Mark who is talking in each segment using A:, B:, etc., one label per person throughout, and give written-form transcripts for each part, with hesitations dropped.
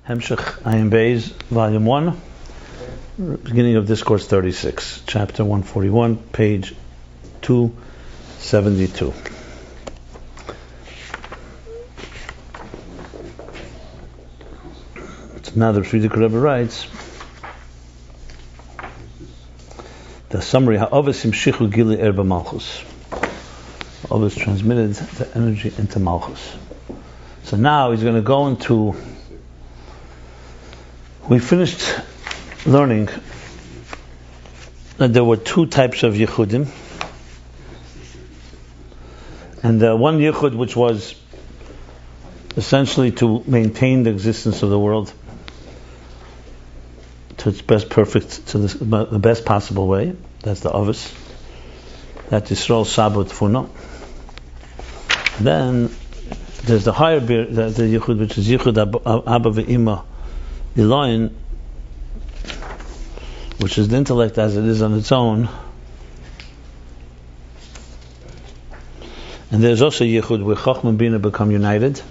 A: Hemshech Ayin Beis, Volume 1, beginning of Discourse 36, Chapter 141, page 272. So now the Patriarchs Rabbi writes, the summary, Ha'ovis Imshichu Gili Erba Malchus. Ovis transmitted the energy into Malchus. So now he's going to go into... We finished learning that there were two types of Yechudim. And one Yechud which was essentially to maintain the existence of the world to its best perfect, to the best possible way. That's the Ovis. That's Yisrael Sabot Funo. Then there's the higher the Yechud which is Yechud Abba Ve'ima Eloin, which is the intellect as it is on its own. And there's also Yichud where Chochmah and Bina become united,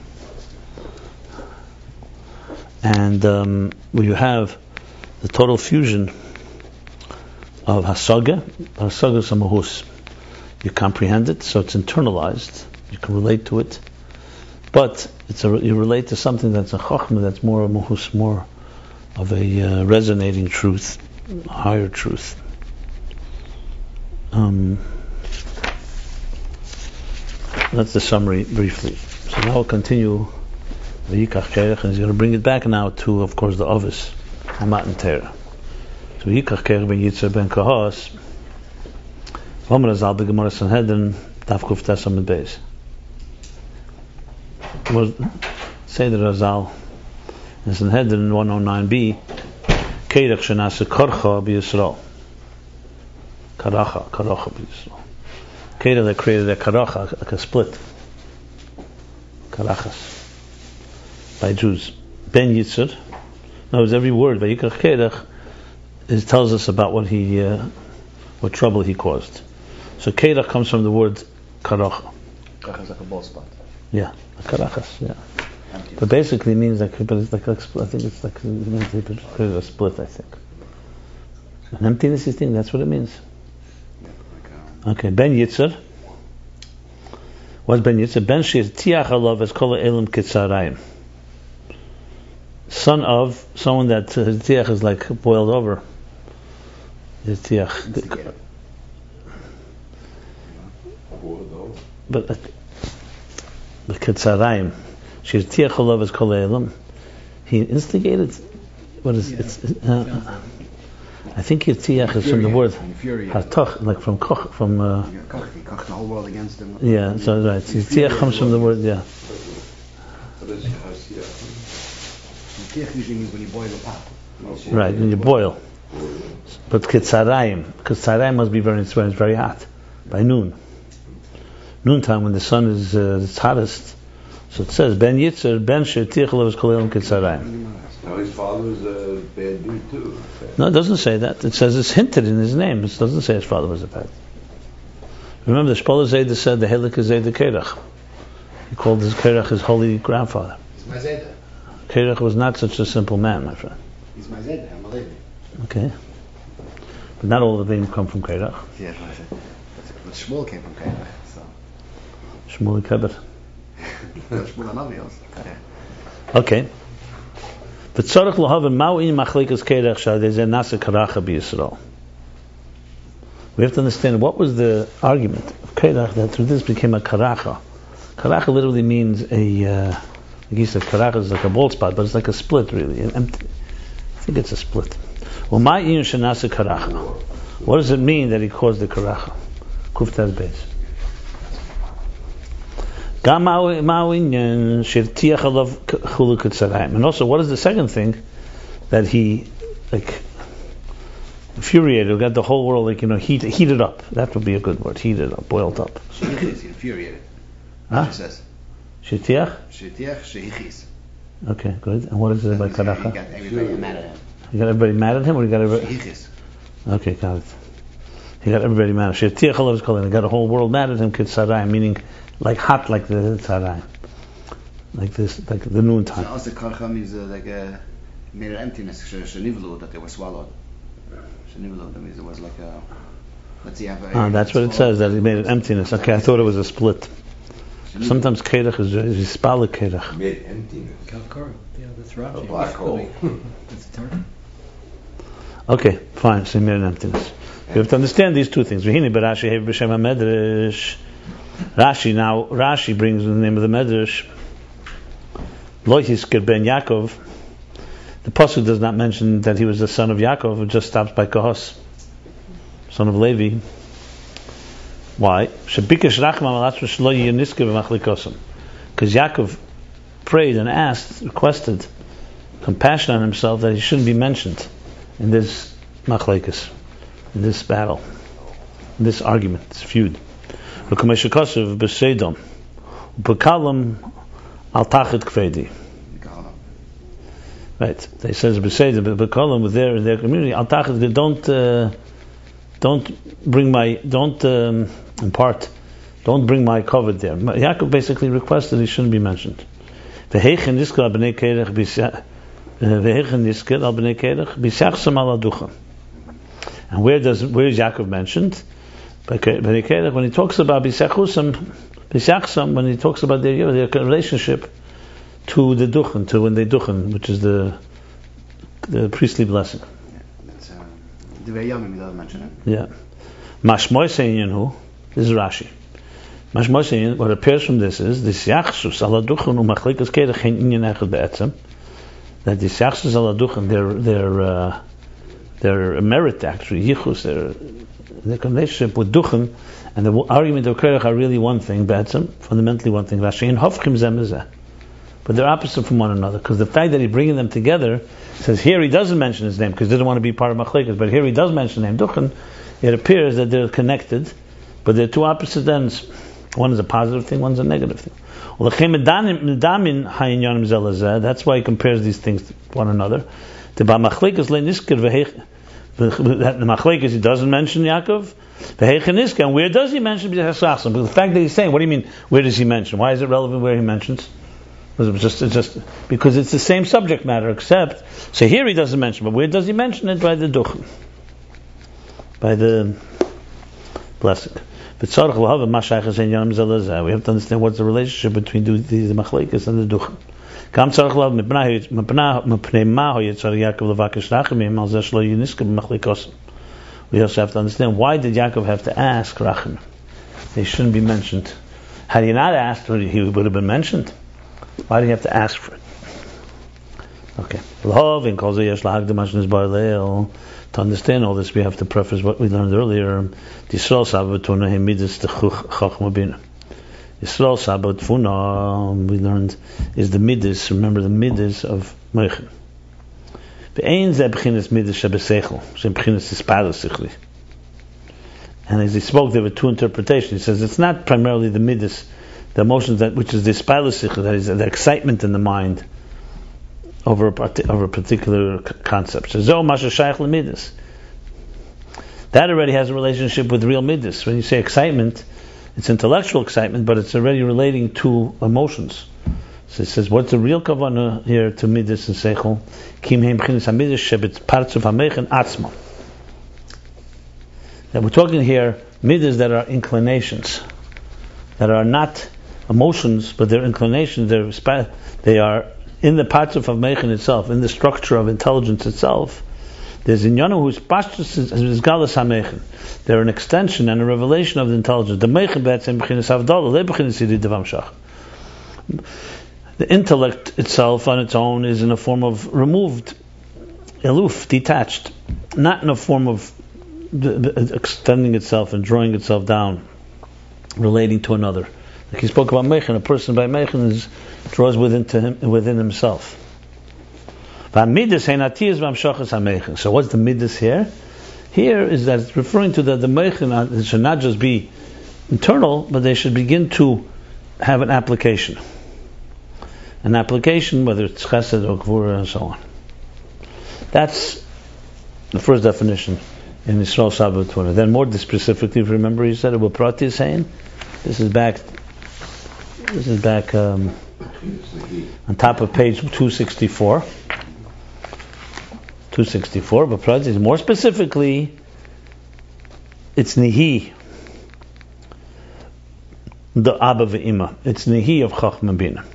A: and where you have the total fusion of Hasaga. Hasaga is a mahus. You comprehend it, so it's internalized. You can relate to it, but you relate to something that's a Chochmah, that's more a mahus, more of a resonating truth, higher truth. That's the summary briefly. So now we'll continue the Yikach Kerech, and he's going to bring it back now to, of course, the Ovis, Hamat and Terah. So Yikach Kerech ben Yitzhak ben Kahos, Omer Azal beGemara Sanhedrin, Daf Kuf Tes Amud Beis. Say the Razal in Sanhedrin 109b, Kerech Shenase Korcha b'Yisrael. Karacha b'Yisrael. Kerech that created a karacha, like a split. Karachas. By Jews. Ben Yitzhak. Knows every word by Yikach Kerech tells us about what trouble he caused. So Kerech comes from the word karacha.
B: Karacha is like a ball spot.
A: Yeah, a karachas, yeah. But basically it means like, but it's like a split. I think it's like a split, I think. An emptiness is thing, that's what it means. Okay, Ben Yitzhak. What's Ben Yitzhak? Ben Shir Tiach Alav es Kol Elim Kitzarayim. Son of someone that his tiach is like boiled over. His tiach. But the Kitzarayim. Shir Tiach Alav es Kol Elim. He instigated. What is it? I think his tiach is from the word hartoch, like from koch, from.
B: He kocht the whole world against him.
A: Yeah, so right. His tiach comes from the word, yeah.
B: Tiach usually means when you boil a pot.
A: Right, when you boil. But Kitzarayim must be it's very hot by noon. Noontime when the sun is its hottest. So it says Ben Yitzhak Ben Shir Tiach Alav Kol Elim Kitzarayim.
C: Now his father was a bad dude too.
A: No, it doesn't say that. It says it's hinted in his name. It doesn't say his father was a bad. Remember, the Shpoler Zayda said the Helik is Zayda Kerech. He called his Kerech his holy grandfather.
B: He's my Zayda.
A: Kerech was not such a simple man, my friend.
B: He's my Zayda. I'm a lady.
A: Okay. But not all the names come from Kerech.
B: Yeah, but Shmuel came from Kerech. So.
A: Shmuel Keber.
B: Shmuel Anavi also.
A: Okay. But tzarich lohaven ma'u'in machlikas kerech shadezeh nasa karacha b'Yisrael. We have to understand what was the argument of kerech that through this became a karacha. Karacha literally means like he said, karacha is like a bald spot, but it's like a split really. Empty. I think it's a split. Well, ma'u'in shenasa karacha. What does it mean that he caused the karacha? Kuftas Beis. And also, what is the second thing that he infuriated? Got the whole world heated up. That would be a good word. Heated up, boiled up.
B: Shehichis, infuriated.
A: Huh?
B: She says.
A: Shetiach?
B: Shetiach, shehichis.
A: Okay, good. And what is it by karacha?
B: He got everybody mad at him.
A: You got everybody mad at him, or you got everybody?
B: Shehichis.
A: Okay, got it. He got everybody mad. Shetiach Alav is calling. He got a whole world mad at him. Kitzarayim, meaning like hot, like the Tzarayim. like this, like the noon time.
B: So also karcham is like a mere emptiness, shenivlu, that they were swallowed. Shenivlu, that means it was like a, let's see,
A: That's what it says, that he made an emptiness. Okay, I thought it was a split. Sometimes Kedach is Yispala Kedach.
C: Made emptiness.
D: Yeah, that's Rashi.
C: A black hole.
D: That's Targum.
A: Okay, fine, so he made an emptiness. You have to understand these two things. Rashi brings the name of the Medrash. Lo Yizkir ben Yaakov. The pasuk does not mention that he was the son of Yaakov. It just stops by Kohos, son of Levi. Why? Because Yaakov prayed and asked, requested compassion on himself that he shouldn't be mentioned in this machlekes, in this battle, in this argument, this feud. Right. They says b'seidom, but Bekalim with their in their community. Al tachit, don't bring my impart. Don't bring my covet there. Yaakov basically requested he shouldn't be mentioned. V'heichen niskar al bnei kerech b'sachsam al aducha. And where is Yaakov mentioned? When he talks about b'sachsam, when he talks about their relationship to the duchen, to when they duchen, which is the priestly blessing.
B: Yeah, that's the Beriyah, he doesn't mention it.
A: Yeah. Mashmoy Seyin, this is Rashi. Mashmoy Seyin, what appears from this is this yachsus ala duchen umachlikas kedach hein inyan echad be'etzem. That this yachsus ala duchen, their merit actually, yichus, their relationship with duchen, and the argument of kedach are really one thing, be'etzem, fundamentally one thing. Rashi in hofchim zemezeh. But they're opposite from one another, because the fact that he's bringing them together says here he doesn't mention his name because he doesn't want to be part of Machlekes, but here he does mention the name Duchen. It appears that they're connected, but they're two opposite ends. One is a positive thing, one's a negative thing. That's why he compares these things to one another. The Machlekes he doesn't mention Yaakov, and where does he mention B'Yasachsim? But the fact that he's saying, what do you mean? Where does he mention? Why is it relevant where he mentions? It's just because it's the same subject matter, except so here he doesn't mention, but where does he mention it? By the duchen, by the blessing. We have to understand what's the relationship between the machlekes and the duchen. We also have to understand why did Yaakov have to ask Rachim? They shouldn't be mentioned. Had he not asked, he would have been mentioned. Why do you have to ask for it? Okay. To understand all this, we have to preface what we learned earlier. Yisrael Sabatuna Midas the Chachmabina. Yisrael Sabatuna, we learned, is the Midas. Remember the Midas of Meichen. Be'ein ze b'chinas Midas shebesechel, ze b'chinas ispadas sichli. And as he spoke, there were two interpretations. He says it's not primarily the Midas, the emotions which is the spailusich, that is the excitement in the mind over a particular concept. So that already has a relationship with real midas. When you say excitement, it's intellectual excitement, but it's already relating to emotions. So it says, what's the real kavanah here to midas and seichel? Kim heim b'chinas hamidas shebet parts of hamechen atzma. That we're talking here midas that are inclinations, that are not emotions, but they're inclinations. They are in the parts of Meichen itself, in the structure of intelligence itself. There's inyanu whose pashtus is galas hameichen. They're an extension and a revelation of the intelligence. The Meichen be'etzem b'chinas havdalah, le b'chinas yidid devam shach. The intellect itself on its own is in a form of removed, aloof, detached, not in a form of extending itself and drawing itself down, relating to another. Like he spoke about Meichen, a person by Meichen draws within himself. So what's the midas here? Here is that it's referring to that the Meichen should not just be internal, but they should begin to have an application. An application, whether it's chesed or gvura and so on. That's the first definition in Yisrael Sabbath. Then more specifically, if you remember, he said, "What Prati is saying." This is back On top of page 264. 264, but more specifically, it's Nihi, the Abba ve'Ima. It's Nihi of Chachma Bina,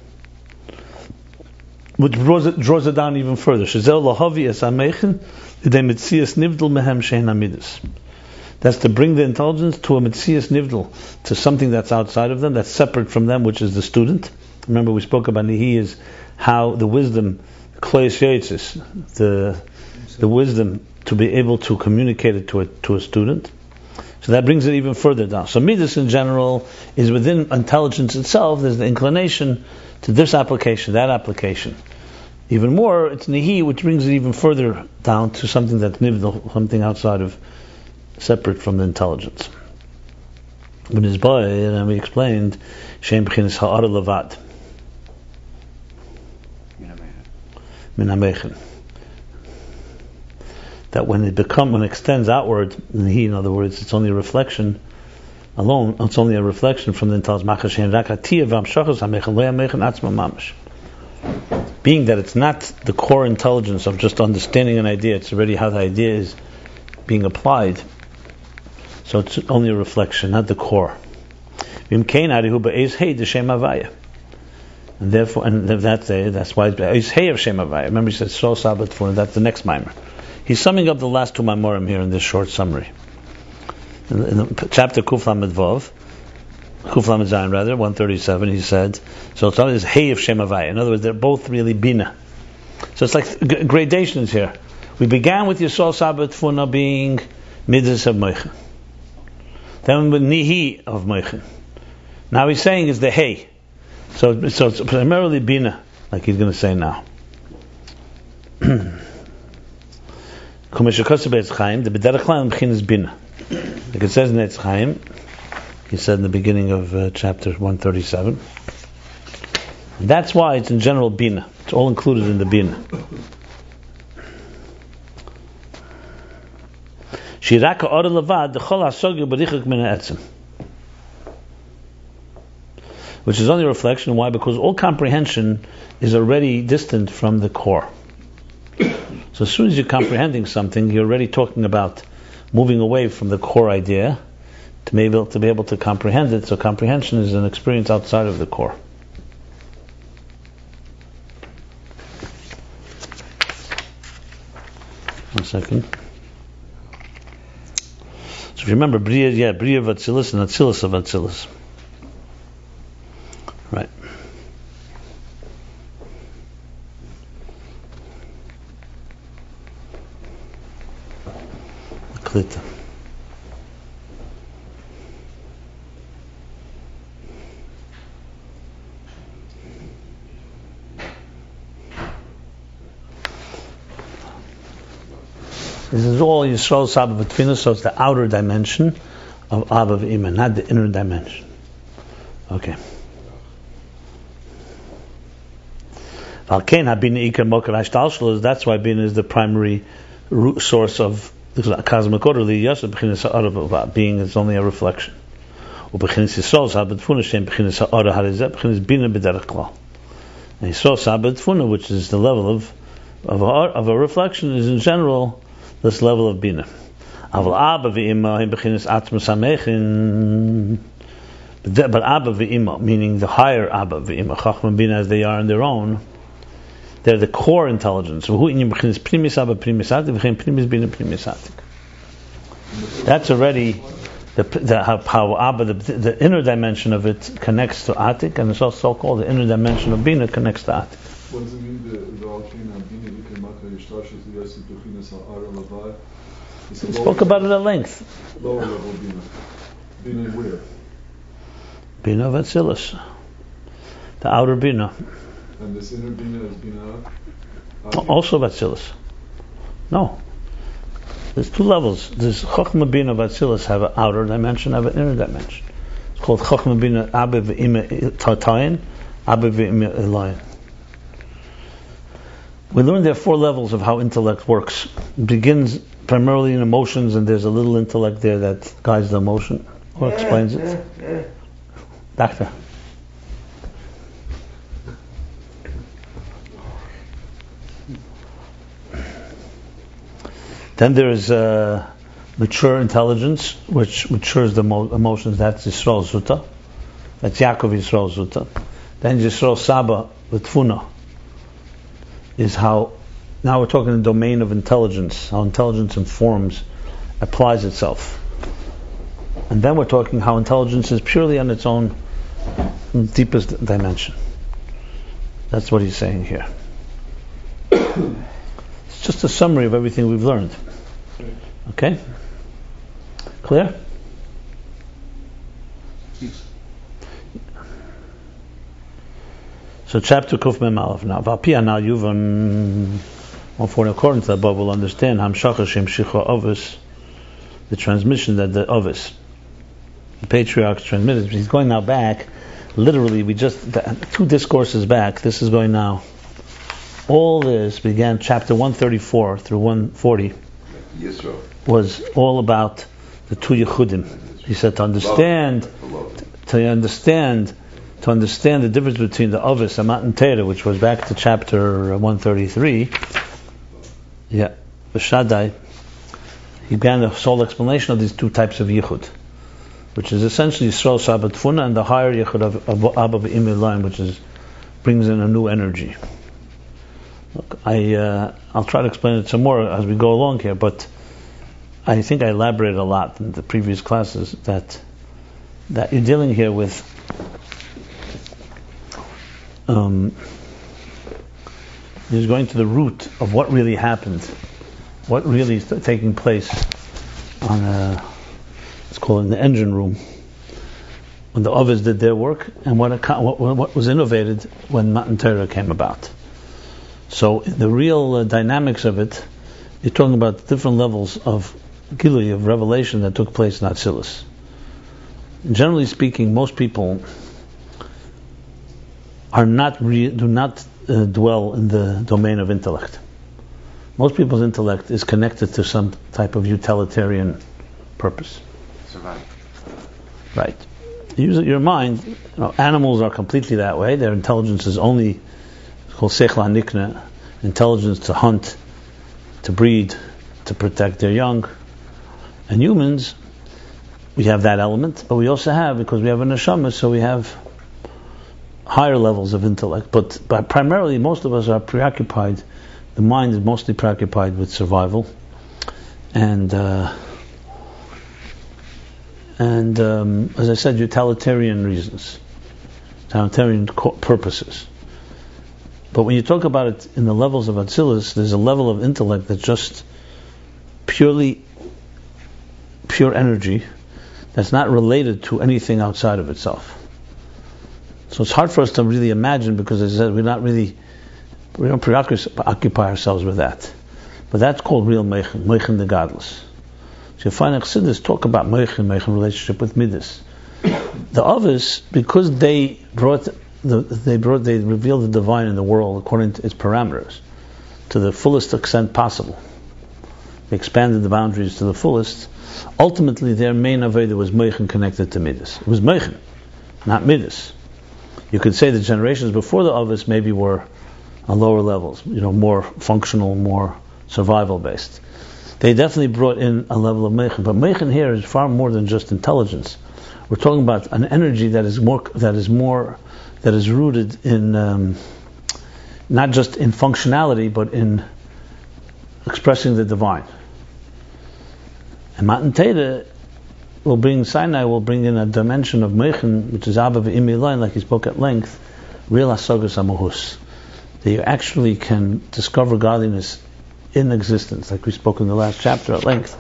A: which draws it down even further. Shazel lahavi es amechen idei mitzias nivdel mehem shein amidus. That's to bring the intelligence to a mitzias nivdel, to something that's outside of them, that's separate from them, which is the student. Remember, we spoke about Nihi is how the wisdom, kleis yotzis, the wisdom to be able to communicate it to a student. So that brings it even further down. So midas in general is within intelligence itself. There's the inclination to this application, that application. Even more, it's nihi, which brings it even further down to something that's nivdal, something outside of, separate from the intelligence. When his boy, and we explained, shem b'chinas ha'ara levad. Min hamechen. That when it extends outward, he, in other words, it's only a reflection alone. It's only a reflection from the intelligence. Being that it's not the core intelligence of just understanding an idea, it's already how the idea is being applied. So it's only a reflection, not the core. And therefore, that's why it's hey of Shem Havaya. Remember, he said so Sabbath for that's the next mimer. He's summing up the last two Maimorim here in this short summary. In chapter Kuf Lamed Vav, Kuf Lamed Zayin rather, 137, he said, so it's always Hey of Shem Havaya. In other words, they're both really Bina. So it's like gradations here. We began with Yisrael Sabbath Funa being Midas of Moichin. Then with Nihi of Moichin. Now he's saying is the Hey. So it's primarily Bina, like he's going to say now. The B'derech Klan M'chin is Bina. Like it says in Eitz Chaim, he said in the beginning of chapter 137. And that's why it's in general Bina. It's all included in the Bina. Shiraka Ora Levad D'chol HaSogya B'richuk Min HaEtzem. Which is only a reflection. Why? Because all comprehension is already distant from the core. So as soon as you're comprehending something, you're already talking about moving away from the core idea to be able to comprehend it. So comprehension is an experience outside of the core. One second. So if you remember, Beriyah of Atzilus and Atzilus of Atzilus. Right. Klita. This is all Yisrael Sabbath between us, so it's the outer dimension of Abba V'Ima, not the inner dimension. Okay. That's why Bina is the primary root source of cosmic order. Being is only a reflection. And Yisrael Sabbath Funa, which is the level of a reflection, is in general this level of Bina. But Abba V'Ima, meaning the higher Abba V'Ima, Chachma Bina as they are on their own, they're the core intelligence. That's already how Abba, the inner dimension of it connects to Atik, and it's also called the inner dimension of Bina connects to Atik.
E: What does it mean,
A: we spoke about it at length.
E: Lower level Bina. Bina where?
A: Bina of Atzilus. The outer Bina.
E: And this inner Bina is Bina?
A: Also Atzilus. No. There's two levels. There's Chochma Bina of Atzilus have an outer dimension, have an inner dimension. It's called Chochma Bina Abba V'Ima Tatayin, Abba V'Ima Elayin. We learned there are four levels of how intellect works. It begins primarily in emotions, and there's a little intellect there that guides the emotion or explains it. Doctor. Then there is mature intelligence, which matures the emotions. That's Yisrael Zuta. That's Yaakov Yisrael Zuta. Then Yisrael Saba, the Tfuna, is how, now we're talking the domain of intelligence, how intelligence informs, applies itself. And then we're talking how intelligence is purely on its own deepest dimension. That's what he's saying here. It's just a summary of everything we've learned. Okay? Clear? So chapter Kuf Mem Aleph now. V'alpi anal yuvan, according to the above, we'll understand Hamshacha Shem Shicha Ovis, the transmission that the Ovis, the patriarchs transmitted. He's going now back. Literally, we just 2 discourses back. This is going now. All this began chapter 134 through 140.
C: Yisro.
A: Was all about the 2 Yechudim. He said to understand the difference between the Ovis and Matan Torah, which was back to chapter 133. Yeah, Shaddai. He began the sole explanation of these 2 types of Yichud, which is essentially Yisrael Saba Tfuna and the higher Yichud of Abba V'Imei line, which brings in a new energy. Look, I'll try to explain it some more as we go along here, but I think I elaborated a lot in the previous classes that you're dealing here with he's going to the root of what really happened, what really is taking place on let's call it in the engine room when the Ovis did their work, and what was innovated when Matan Torah came about. So the real dynamics of it, you're talking about different levels of Gilui, of revelation that took place in Atzilus. Generally speaking, most people do not dwell in the domain of intellect. Most people's intellect is connected to some type of utilitarian purpose.
B: Survive.
A: Right. Use your mind. Animals are completely that way. Their intelligence is only called Sechla Nikna, intelligence to hunt, to breed, to protect their young. And humans, we have that element, but we also have, because we have a neshama, so we have higher levels of intellect. But primarily, most of us are preoccupied. The mind is mostly preoccupied with survival, and as I said, utilitarian reasons, utilitarian purposes. But when you talk about it in the levels of Atzilus, there's a level of intellect that's just pure energy that's not related to anything outside of itself. So it's hard for us to really imagine, because as I said, we don't preoccupy ourselves with that. But that's called real Meichen the godless. So you find Chassidus talk about Meichen relationship with Midas. The Ovis, because they revealed the divine in the world according to its parameters, to the fullest extent possible. They expanded the boundaries to the fullest. Ultimately, their main Aveda was Meichen connected to Midas. It was Meichen, not Midas. You could say the generations before the Ovis maybe were on lower levels, more functional, more survival based. They definitely brought in a level of Meichen, but Meichen here is far more than just intelligence. We're talking about an energy that is rooted in not just in functionality, but in expressing the divine. And Matan Torah Sinai will bring in a dimension of Meichen, which is Abba V'Imei line, like he spoke at length, real Asagas Amahus. That you actually can discover godliness in existence, like we spoke in the last chapter at length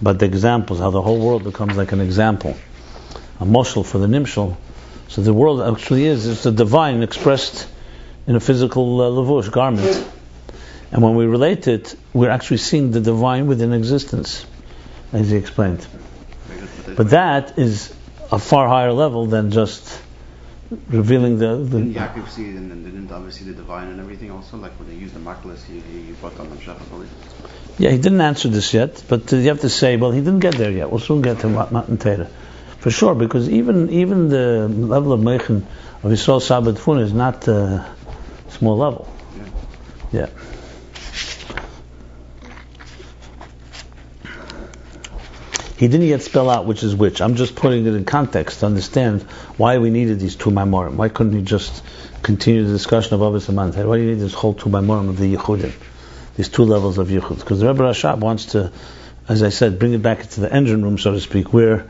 A: about the examples, how the whole world becomes like an example, a moshel for the nimshal. So the world actually it's the divine expressed in a physical levush, garment. And when we relate it, we're actually seeing the divine within existence, as he explained. But that is a far higher level than just revealing the
B: Didn't Yaakov see and didn't obviously the divine and everything also? Like when they used the maklis, he brought on the Shach, I believe.
A: Yeah, he didn't answer this yet, but you have to say, well, he didn't get there yet. We'll soon get to Matan Torah. For sure, because even the level of Meichen of Yisrael Saba Tfuna is not a small level. Yeah. He didn't yet spell out which is which. I'm just putting it in context to understand why we needed these two Maimorim. Why couldn't he just continue the discussion of Avos and Manter? Why do you need this whole two Maimorim of the Yichudim? These two levels of Yichud? Because the Rebbe Rashab wants to, as I said, bring it back into the engine room, so to speak, where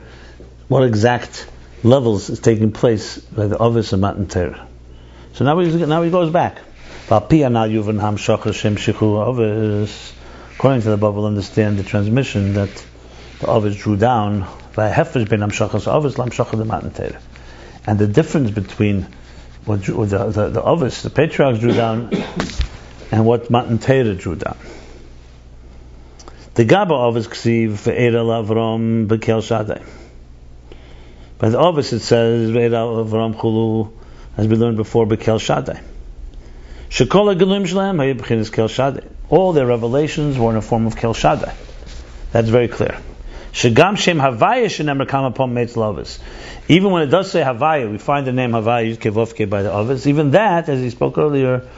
A: what exact levels is taking place by the Avos and Manter. So now he goes back. According to the Bible, we'll understand the transmission that the Avos drew down by Hefesh ben Amshachas Avos Lamshachas the Matan Torah, and the difference between what the Avos, the Patriarchs drew down, and what Matan Torah drew down. The Gaba Avos Ksiv Ve'era Lavram Bekel Shadai. By the Avos it says Ve'era Lavram Chulu, as we learned before, Bekel Shadai. Shekola Gelum Shlem Hayibchinis Kel Shadai. All their revelations were in a form of Kel Shadai. That's very clear. Shegam Shem Havaya Shenem Rekam Upon Meitz Lavis. Even when it does say Havaya, we find the name Havaya Yud Kevovke by the Avos. Even that, as he spoke earlier,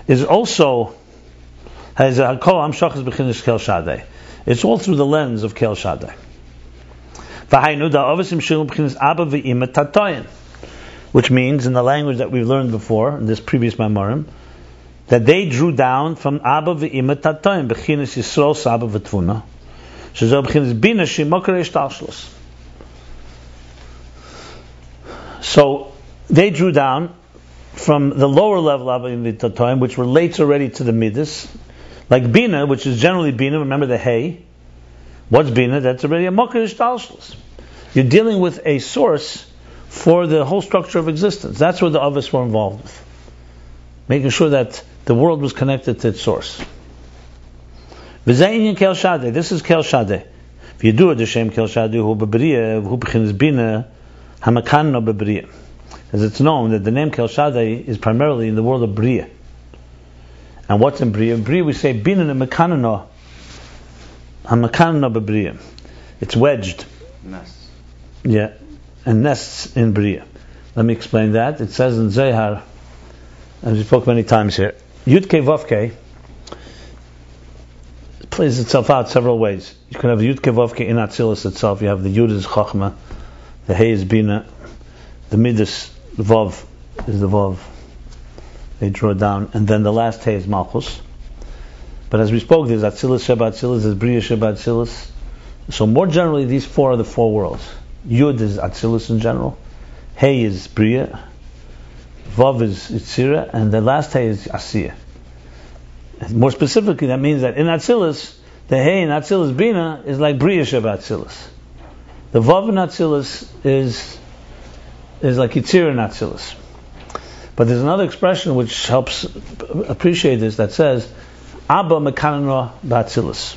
A: is also has a Kol Amshachas Bechinis Kel Shadai. It's all through the lens of Kel Shadai. V'hainu da Avos Imshilum Bechinis Abba V'Ima Tatoyin, which means, in the language that we've learned before in this previous Maimorim, that they drew down from Abba V'Ima Tatoyin Bechinis Yisrael Saba V'Tvuna. So they drew down from the lower level of Tatoim, which relates already to the Midas, like Bina, which is generally Bina. Remember the Hay. What's Bina? That's already a Mokar Ishtalshlos. You're dealing with a source for the whole structure of existence. That's what the Avos were involved with, making sure that the world was connected to its source. This is Kel Shadai. If you do it, the Shem Kel Shadai, who Beriyah, who begins Bina, Hamakanno Beriyah. As it's known that the name Kel Shadai is primarily in the world of Beriyah. And what's in Beriyah? In Beriyah we say Bina Hamakanno, Hamakanno Beriyah. It's wedged.
B: Nests.
A: Yeah, and nests in Beriyah. Let me explain that. It says in Zohar, as we spoke many times here, Yud Kei Vav Kei plays itself out several ways. You can have Yud Kei Vav Kei in Atzilus itself. You have the Yud is Chachma, the Hey is Bina, the Midas, the Vav is the Vav. They draw down, and then the last Hey is Malchus. But as we spoke, there's Atzilus Sheba Atzilus, there's Beriyah Sheba Atzilus. So more generally, these four are the four worlds. Yud is Atzilus in general, Hey is Beriyah, Vav is Yitzira, and the last Hey is Asiyah. More specifically, that means that in Atzilus, the Hey in Atzilus Bina is like Beriyah Sheba Atzilus. The Vav in Atzilus is like Yitzira in Atzilus. But there's another expression which helps appreciate this that says, Abba Mekanano Ba'atzilus.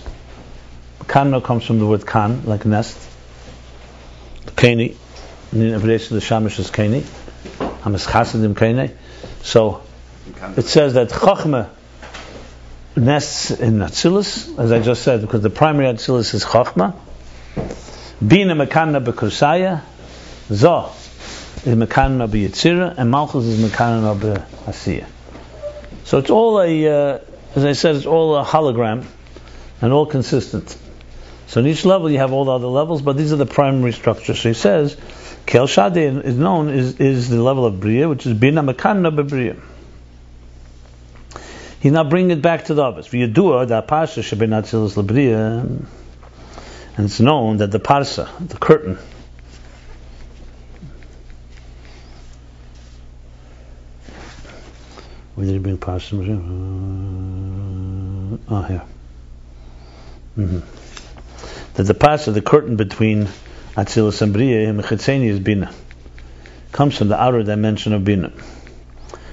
A: Mekanano comes from the word kan, like nest. Kaini. In Hebrew, the Shamish is Kaini. Hamas Chassidim Kaini. So, it says that Chachma nests in Atzilus, as I just said, because the primary Atzilus is Chachma. Bina Mekanana B'Kursaya. Zoh is Mekanana B'Yitzira, and Malchus is Mekanana B'Asiyah. So it's all as I said, it's all a hologram and all consistent. So in each level you have all the other levels, but these are the primary structures. So he says, Kel Shadai is known is the level of Beriyah, which is Bina Mekanana B'Beriyah. He now bring it back to the Avos. V'yadua da Parsha shebin Atzilus l'Beriyah, and it's known that the Parsa, the curtain, where did he bring Parsa? Oh, here. That the Parsa, the curtain between Atzilus and Beriyah, Mechitzeni is Bina, comes from the outer dimension of Bina.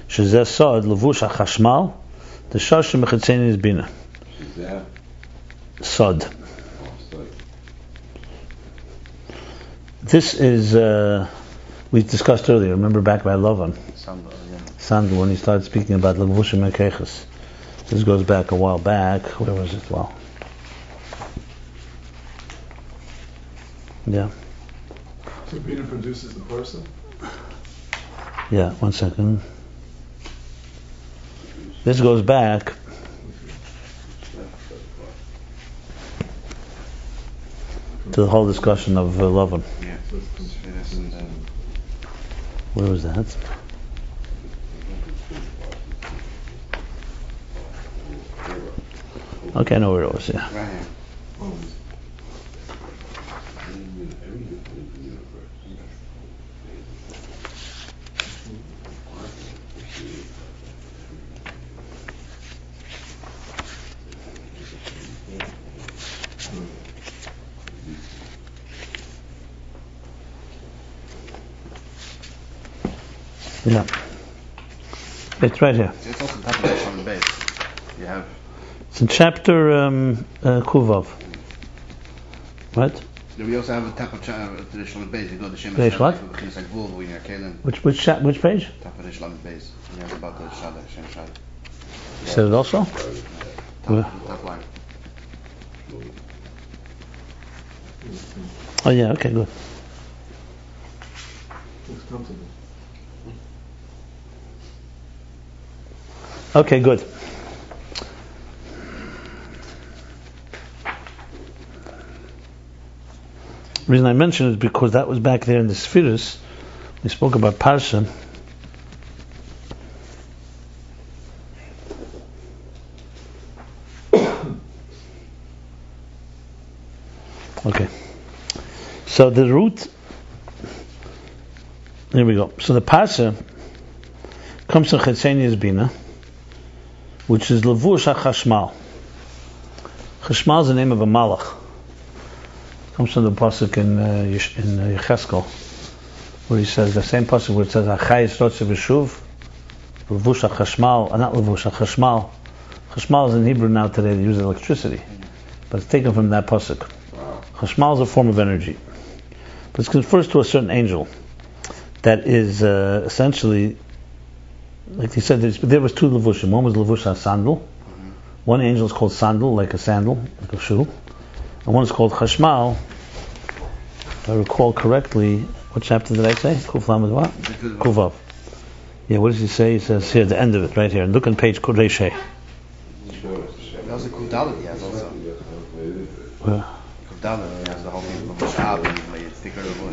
A: Shezeh Sod Levush HaChashmal. The Shosh Mechitzeni is Bina. Sod. This is we discussed earlier. Remember back by Lavan, Sandal, when he started speaking about Levushim Mekeches. This goes back a while back. Where was it? Well, yeah.
E: So Bina produces the person?
A: Yeah, 1 second. This goes back. into the whole discussion of Lavan.
B: Yeah. Shviris and
A: Where was that? Okay, I know where it was. Yeah.
B: right here.
A: Yeah. It's right here.
B: It's also top of the on the base. You have.
A: It's in chapter Kuvav. Right?
B: We also have a top of traditional base. You go to Shemesh.
A: Page what?
B: It's like Volvo in your Kalen.
A: Which page?
B: Top of the base. And you have about the Shada, Shem Shada.
A: You said it also? Where?
B: Top line.
A: Oh yeah, okay, good.
E: Looks comfortable.
A: Okay, good. The reason I mentioned it is because that was back there in the Spheres. We spoke about Parsha. Okay. So the root, there we go. So the Parsha comes from Chetzenius Bina, which is Levush HaChashmal. Chashmal is the name of a malach. Comes from the pasuk in Yecheskel, where he says the same pasuk where it says Achayis Rotze V'Shuv, Levush HaChashmal, not Levush HaChashmal. Chashmal is in Hebrew now today, they use electricity, but it's taken from that pasuk. Chashmal is a form of energy, but it refers to a certain angel that is essentially, like he said, there was two levushim. One was levush ha-sandal. One angel is called sandal, like a sandal, like a shoe. And one is called chashmal. If I recall correctly, what chapter did I say? Kuf Lamed what? Kuvav. Yeah, what does he say? He says here, the end of it, right here. Look on page Kodeshe.
B: That was a Kudalit, yes, also.
A: Where?
B: Kudalit, has the whole thing of Shab and you stick it over.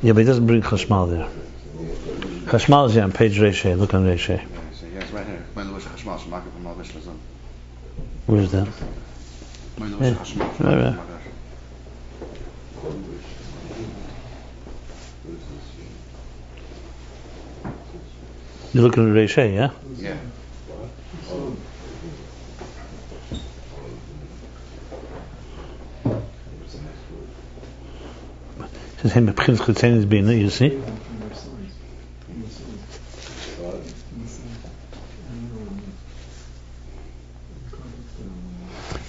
A: Yeah, but he doesn't bring chashmal there. Chashmal is here on page Reshe. Look on Reshe.
B: Yeah, so yes, right here.
A: Where is that? Yeah. Right. You're looking at Reshe, yeah?
B: Yeah.
A: It says, "Hey, Mepchins Chetzenius Bina," you see?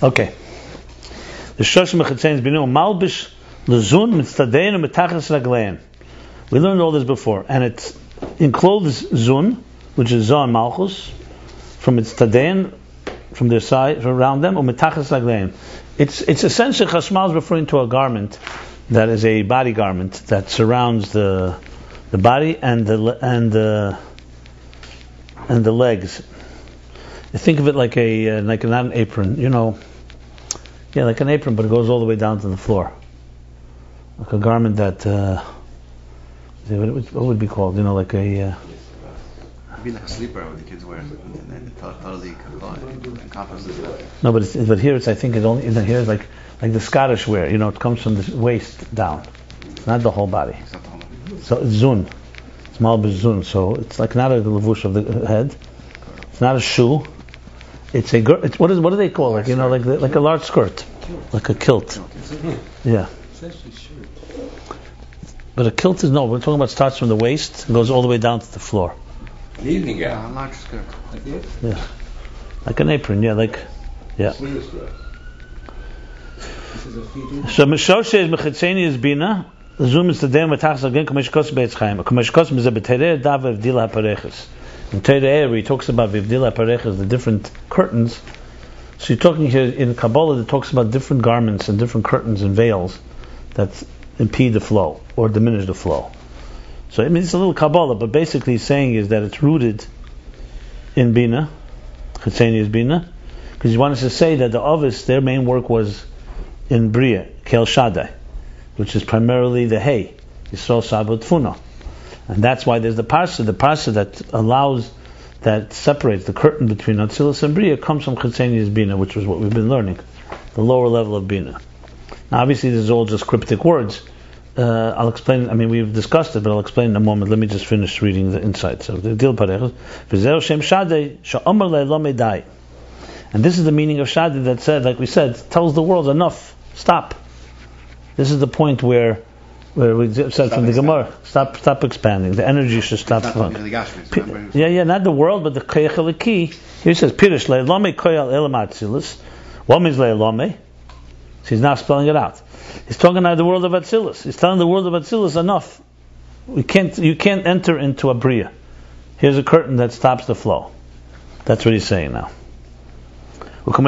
A: Okay. The Shoshim Chetzenius Bina Malbish Lezun Mitztadein Metachas Raglein. We learned all this before, and it encloses Zun, which is Zon Malchus, from its Tadein, from their side, around them, or Metachas Raglein. It's essentially Chashmal is referring to a garment that is a body garment that surrounds the body and the legs. You think of it like not an apron, like an apron, but it goes all the way down to the floor, like a garment that what would it be called? Like a.
B: It'd be like a sleeper what the kids wear, and totally encompasses that.
A: No, but here it's. I think it only here is like the Scottish wear. It comes from the waist down. It's not the whole body. So it's zun. It's malbish zun. So it's like not a levush of the head. It's not a shoe. It's a what do they call it? Like a large skirt, like a kilt. Yeah.
D: It's actually shirt.
A: But a kilt is we're talking about starts from the waist and goes all the way down to the floor.
C: Evening
B: Yeah,
C: gown.
B: a large skirt.
D: Like it?
A: Yeah. Like an apron, yeah.
D: This is a feeder.
A: So Meshoshe is Mechetzenius Bina. The zoom is the day Matachas again. Kamesh Kos Beitz Chaim. Kamesh Kos is a B'Tereh Dav V'Vdila HaPareches. In Tereh, where he talks about V'Vdila HaPareches, the different curtains. So you're talking here in Kabbalah that talks about different garments and different curtains and veils that impede the flow or diminish the flow. So it means it's a little Kabbalah, but basically he's saying is that it's rooted in Bina, Chetzenius Bina, because he wants to say that the Ovis, their main work was in Beriyah, Kel Shaddai, which is primarily the hay, Yisrael Sabot Tfuna. And that's why there's the parsa that allows, that separates the curtain between Atzilus and Beriyah comes from Chitzenius Bina, which was what we've been learning, the lower level of Bina. Now obviously this is all just cryptic words. I'll explain, we've discussed it, but I'll explain in a moment. Let me just finish reading the insights of the Dil Parechos. V'zeu Shem Shaddai sha'omer le'lo medai. And this is the meaning of Shaddai that said, like we said, tells the world enough, stop. This is the point where we said from the Gemara, stop expanding. The energy should stop. Not the world, but the Koyach Eliki. Here it says, Pirish le'lome koyal elam atzilus. What means le'lome? So he's now spelling it out. He's talking about the world of Atzilus. He's telling the world of Atzilus enough. You can't enter into a Beriyah. Here's a curtain that stops the flow. That's what he's saying now. Like we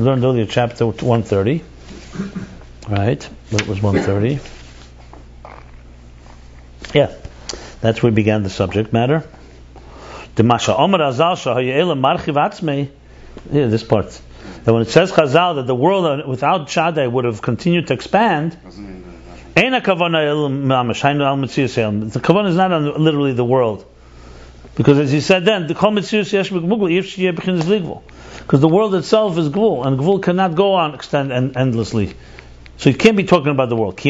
A: learned earlier, chapter 130. Right? That was 130. Yeah. That's where we began the subject matter. Yeah, this part. That when it says Chazal that the world without Shaddai would have continued to expand, the kavanah is not on literally the world, because as he said then, because the world itself is Gvul, and Gvul cannot go on extend endlessly, so you can't be talking about the world. The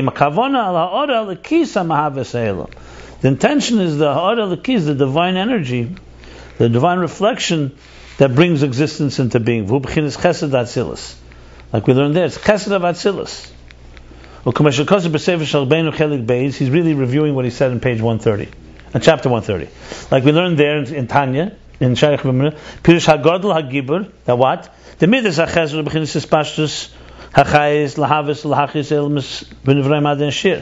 A: intention is the ha'ara l'kis, the divine energy, the divine reflection that brings existence into being. Like we learned there, it's chesed of Atzilus. He's really reviewing what he said in page 130, chapter 130. Like we learned there in Tanya, in Shaykh B'Mina, Pirush HaGodl HaGibur, that what? The midas HaChesed b'chinas Hispashtus HaChayis L'Havis L'Hachis Elmas B'Nivrei Maden Shir.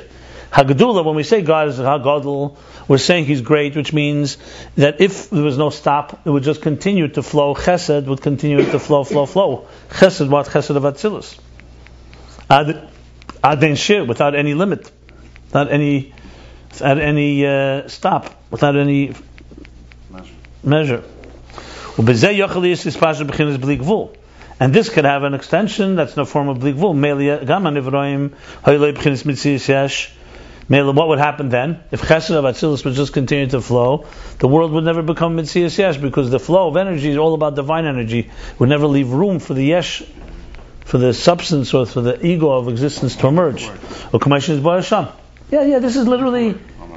A: HaGedula, when we say God is HaGodl, we're saying He's great, which means that if there was no stop, it would just continue to flow. Chesed would continue to flow. Chesed, what? Chesed of Atzilus. Aden Shir, without any limit, without any stop, without any measure. And this could have an extension that's in the form of bli gvul. What would happen then? If Chesed of Atzilus would just continue to flow, the world would never become Mitzias Yesh, because the flow of energy is all about divine energy. It would never leave room for the Yesh, for the substance or for the ego of existence to emerge. This is literally,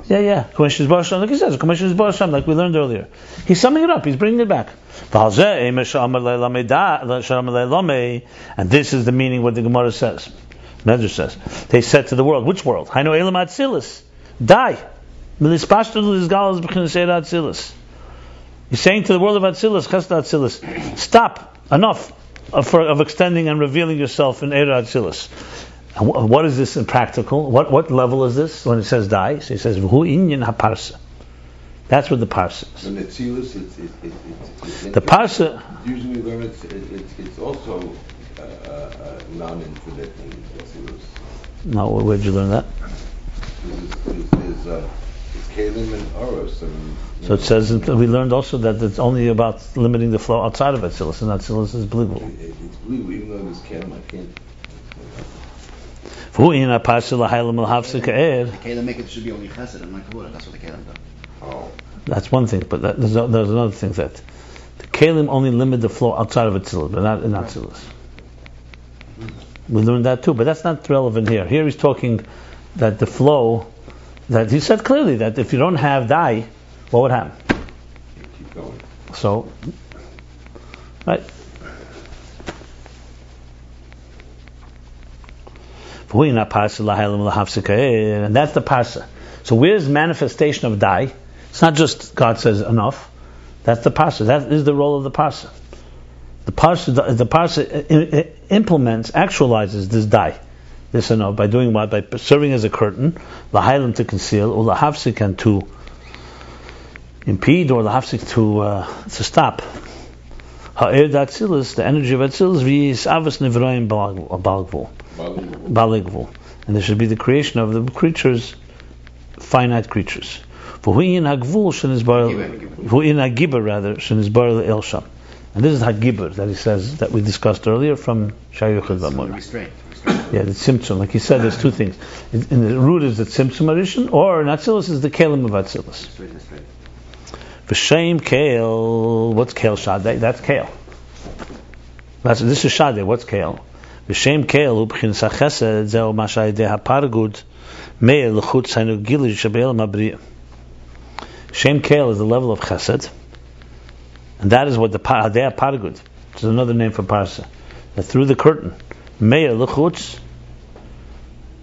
A: like he says, like we learned earlier. He's summing it up, he's bringing it back. And this is the meaning what the Gemara says. Medrash says, they said to the world, which world? Hainu elam atzilus. Die. He's saying to the world of Atzilus, Chesed Atzilus, stop, enough of extending and revealing yourself in Eira Atzilus. And what is this in practical? What level is this when it says die? So he says, V'hu inyan ha-parsa. That's what the parsa is.
C: And Atzilus,
A: the parsa.
C: Usually when it's also non-infinite in Atzilus.
A: No, where'd you learn that?
C: It's Kalim and Oros.
A: So it says, we learned also that it's only about limiting the flow outside of Atzilus, and Atzilus is bli gvul.
C: It's bli gvul, even though it's Kalim, I can't.
B: The Kalim make it should be only Chesed and not Gvura. That's what the Kalim do.
C: Oh.
A: That's one thing, but there's another thing that the Kalim only limit the flow outside of Atzilus, but not in Atzilus. We learned that too, but that's not relevant here. Here he's talking that the flow, that he said clearly that if you don't have dai, what would happen?
C: Keep going.
A: So, right. And that's the parsa. So where's manifestation of dai? It's not just God says enough. That's the parsa. That is the role of the parsa. The parsa implements, actualizes this dai, this enough, by doing what? By serving as a curtain, lahaylim to conceal, or lahafsik and to impede, or lahafsik to stop. Ha'er d'Atzilus, the energy of Atzilus, v'yisavas nevroim balgvul. Baligvul, and there should be the creation of the creatures, finite creatures. V'hu'in hagvul shenis bar, v'hu'in hagibur rather shenis bar le'elsham, And this is Hagibur that he says that we discussed earlier from Shayuchad Vamor.
B: Restraint.
A: Yeah, the Tzimtzum. Like he said, there's two things. In the root is the Tzimtzum Arishan, or in Atzilus is the Kelim of Atzilus.
B: Restraint.
A: V'shem Kale, what's Kale Shadai? That's Kale. This is Shadai, what's Kale? V'shem Kale, Ubchin Sachesed, Zeo Mashai De HaParagud, Meir L'chut Sainu Gili Shabeil Mabriya. Shem Kale is the level of Chesed, and that is what the Hadei HaParagud, which is another name for Parsa, that through the curtain, Meir L'chutz,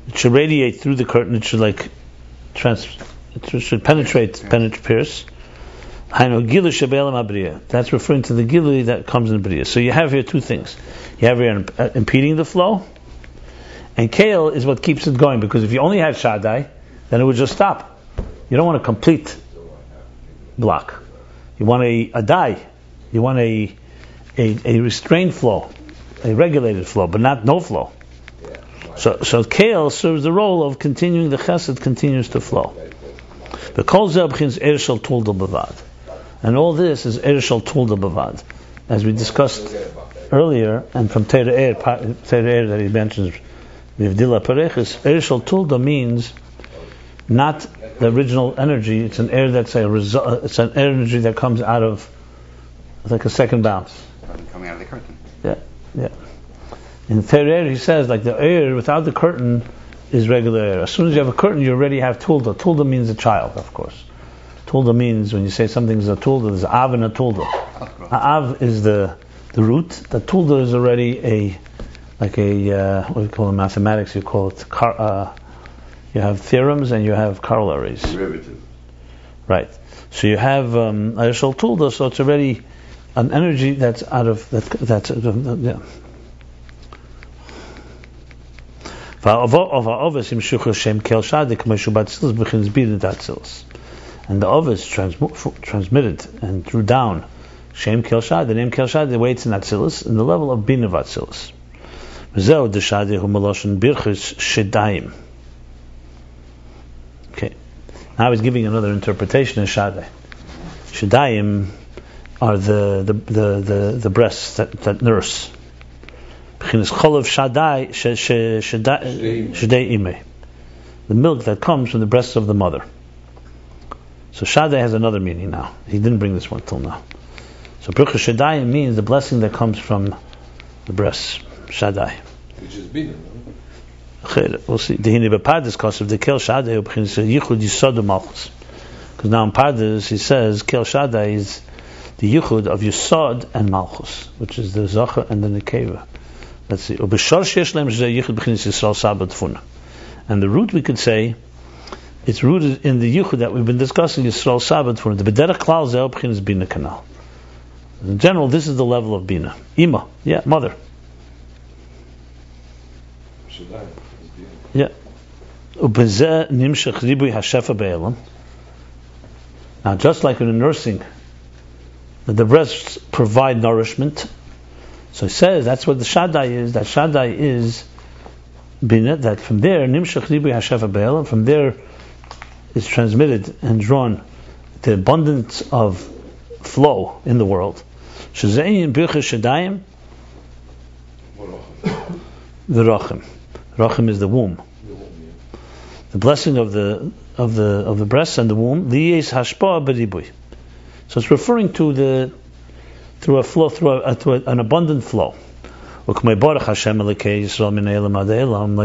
A: it should radiate through the curtain, it should it should penetrate, pierce. Hainu Gilu Shabeil Mabriya. That's referring to the Gilu that comes in Beriyah. So you have here two things. You have here impeding the flow, and Kale is what keeps it going, because if you only had Shaddai, then it would just stop. You don't want a complete block. You want a dye. You want a restrained flow, a regulated flow, but not no flow. So Kale serves the role of continuing the Chesed continues to flow. The Kol Zebchins Ershel Tulda Bavad. And all this is Ershel Tulda Bavad. As we discussed earlier, and from Tere'er that he mentions, Vivdila Parechis, Ershel Tulda means not the original energy, it's an air that's it's an energy that comes out of, like a second bounce.
B: Coming out of the curtain.
A: Yeah. In Tere'er he says, like the air without the curtain is regular air. As soon as you have a curtain, you already have Tulda. Tulda means a child, of course. Tulda means, when you say something's a Tulda, there's Av and a Tulda. Av is the root. The Tulda is already what do you call it in mathematics? You call it, you have theorems and you have corollaries.
C: Derivative.
A: Right. So you have Ayashal Tulda, so it's already an energy that's out of, yeah. And the Ovis transmitted and drew down Shem Kel Shad, the name Kel Shad, the weights in Atzilus, in the level of Bin of Atzilus. Okay. Now he's giving another interpretation of Shadai. Shadayim are the breasts that nurse. The milk that comes from the breasts of the mother. So Shaddai has another meaning now. He didn't bring this one till now. So Brucha Shaddai means the blessing that comes from the breasts. Shaddai.
C: Which is Bina, no?
A: We'll see. Because now in Pardes he says Kel Shaddai is the Yichud of Yisod and Malchus, which is the Zocher and the Nekeva. Let's see. And the root, we could say, it's rooted in the Yichud that we've been discussing, Yisrael Sabbath for the Bederach Klal Zeh B'chinas is Bina Kanal. In general, this is the level of Bina. Ima, yeah, mother. Yeah. Now, just like in a nursing, that the breasts provide nourishment, so it says that's what the Shaddai is. That Shaddai is Bina, that from there, Nimshach Ribui HaShefa Be'elam, from there is transmitted and drawn the abundance of flow in the world. Shazayin Birchas Shadayim, the Rachim. Rachim is the womb. The blessing of the breasts and the womb. Liyes Hashpa Beribui. So it's referring to through a flow, through an abundant flow. Like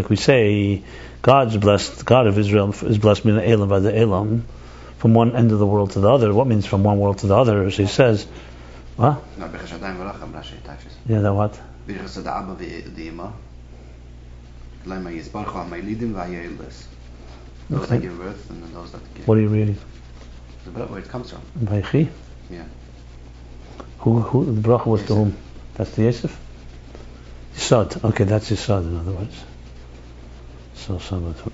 A: we say, God's blessed, God of Israel is blessed min ha'elam v'ad ha'elam, from one end of the world to the other. What means from one world to the other? So he says, what? Yeah, that what?
B: Those that give birth and those that give.
A: What are you reading?
B: Where it comes from.
A: Vaychi?
B: Yeah.
A: Who the bracha was to whom? That's the Yosef? Yisod. Okay, that's Yisod in other words. So,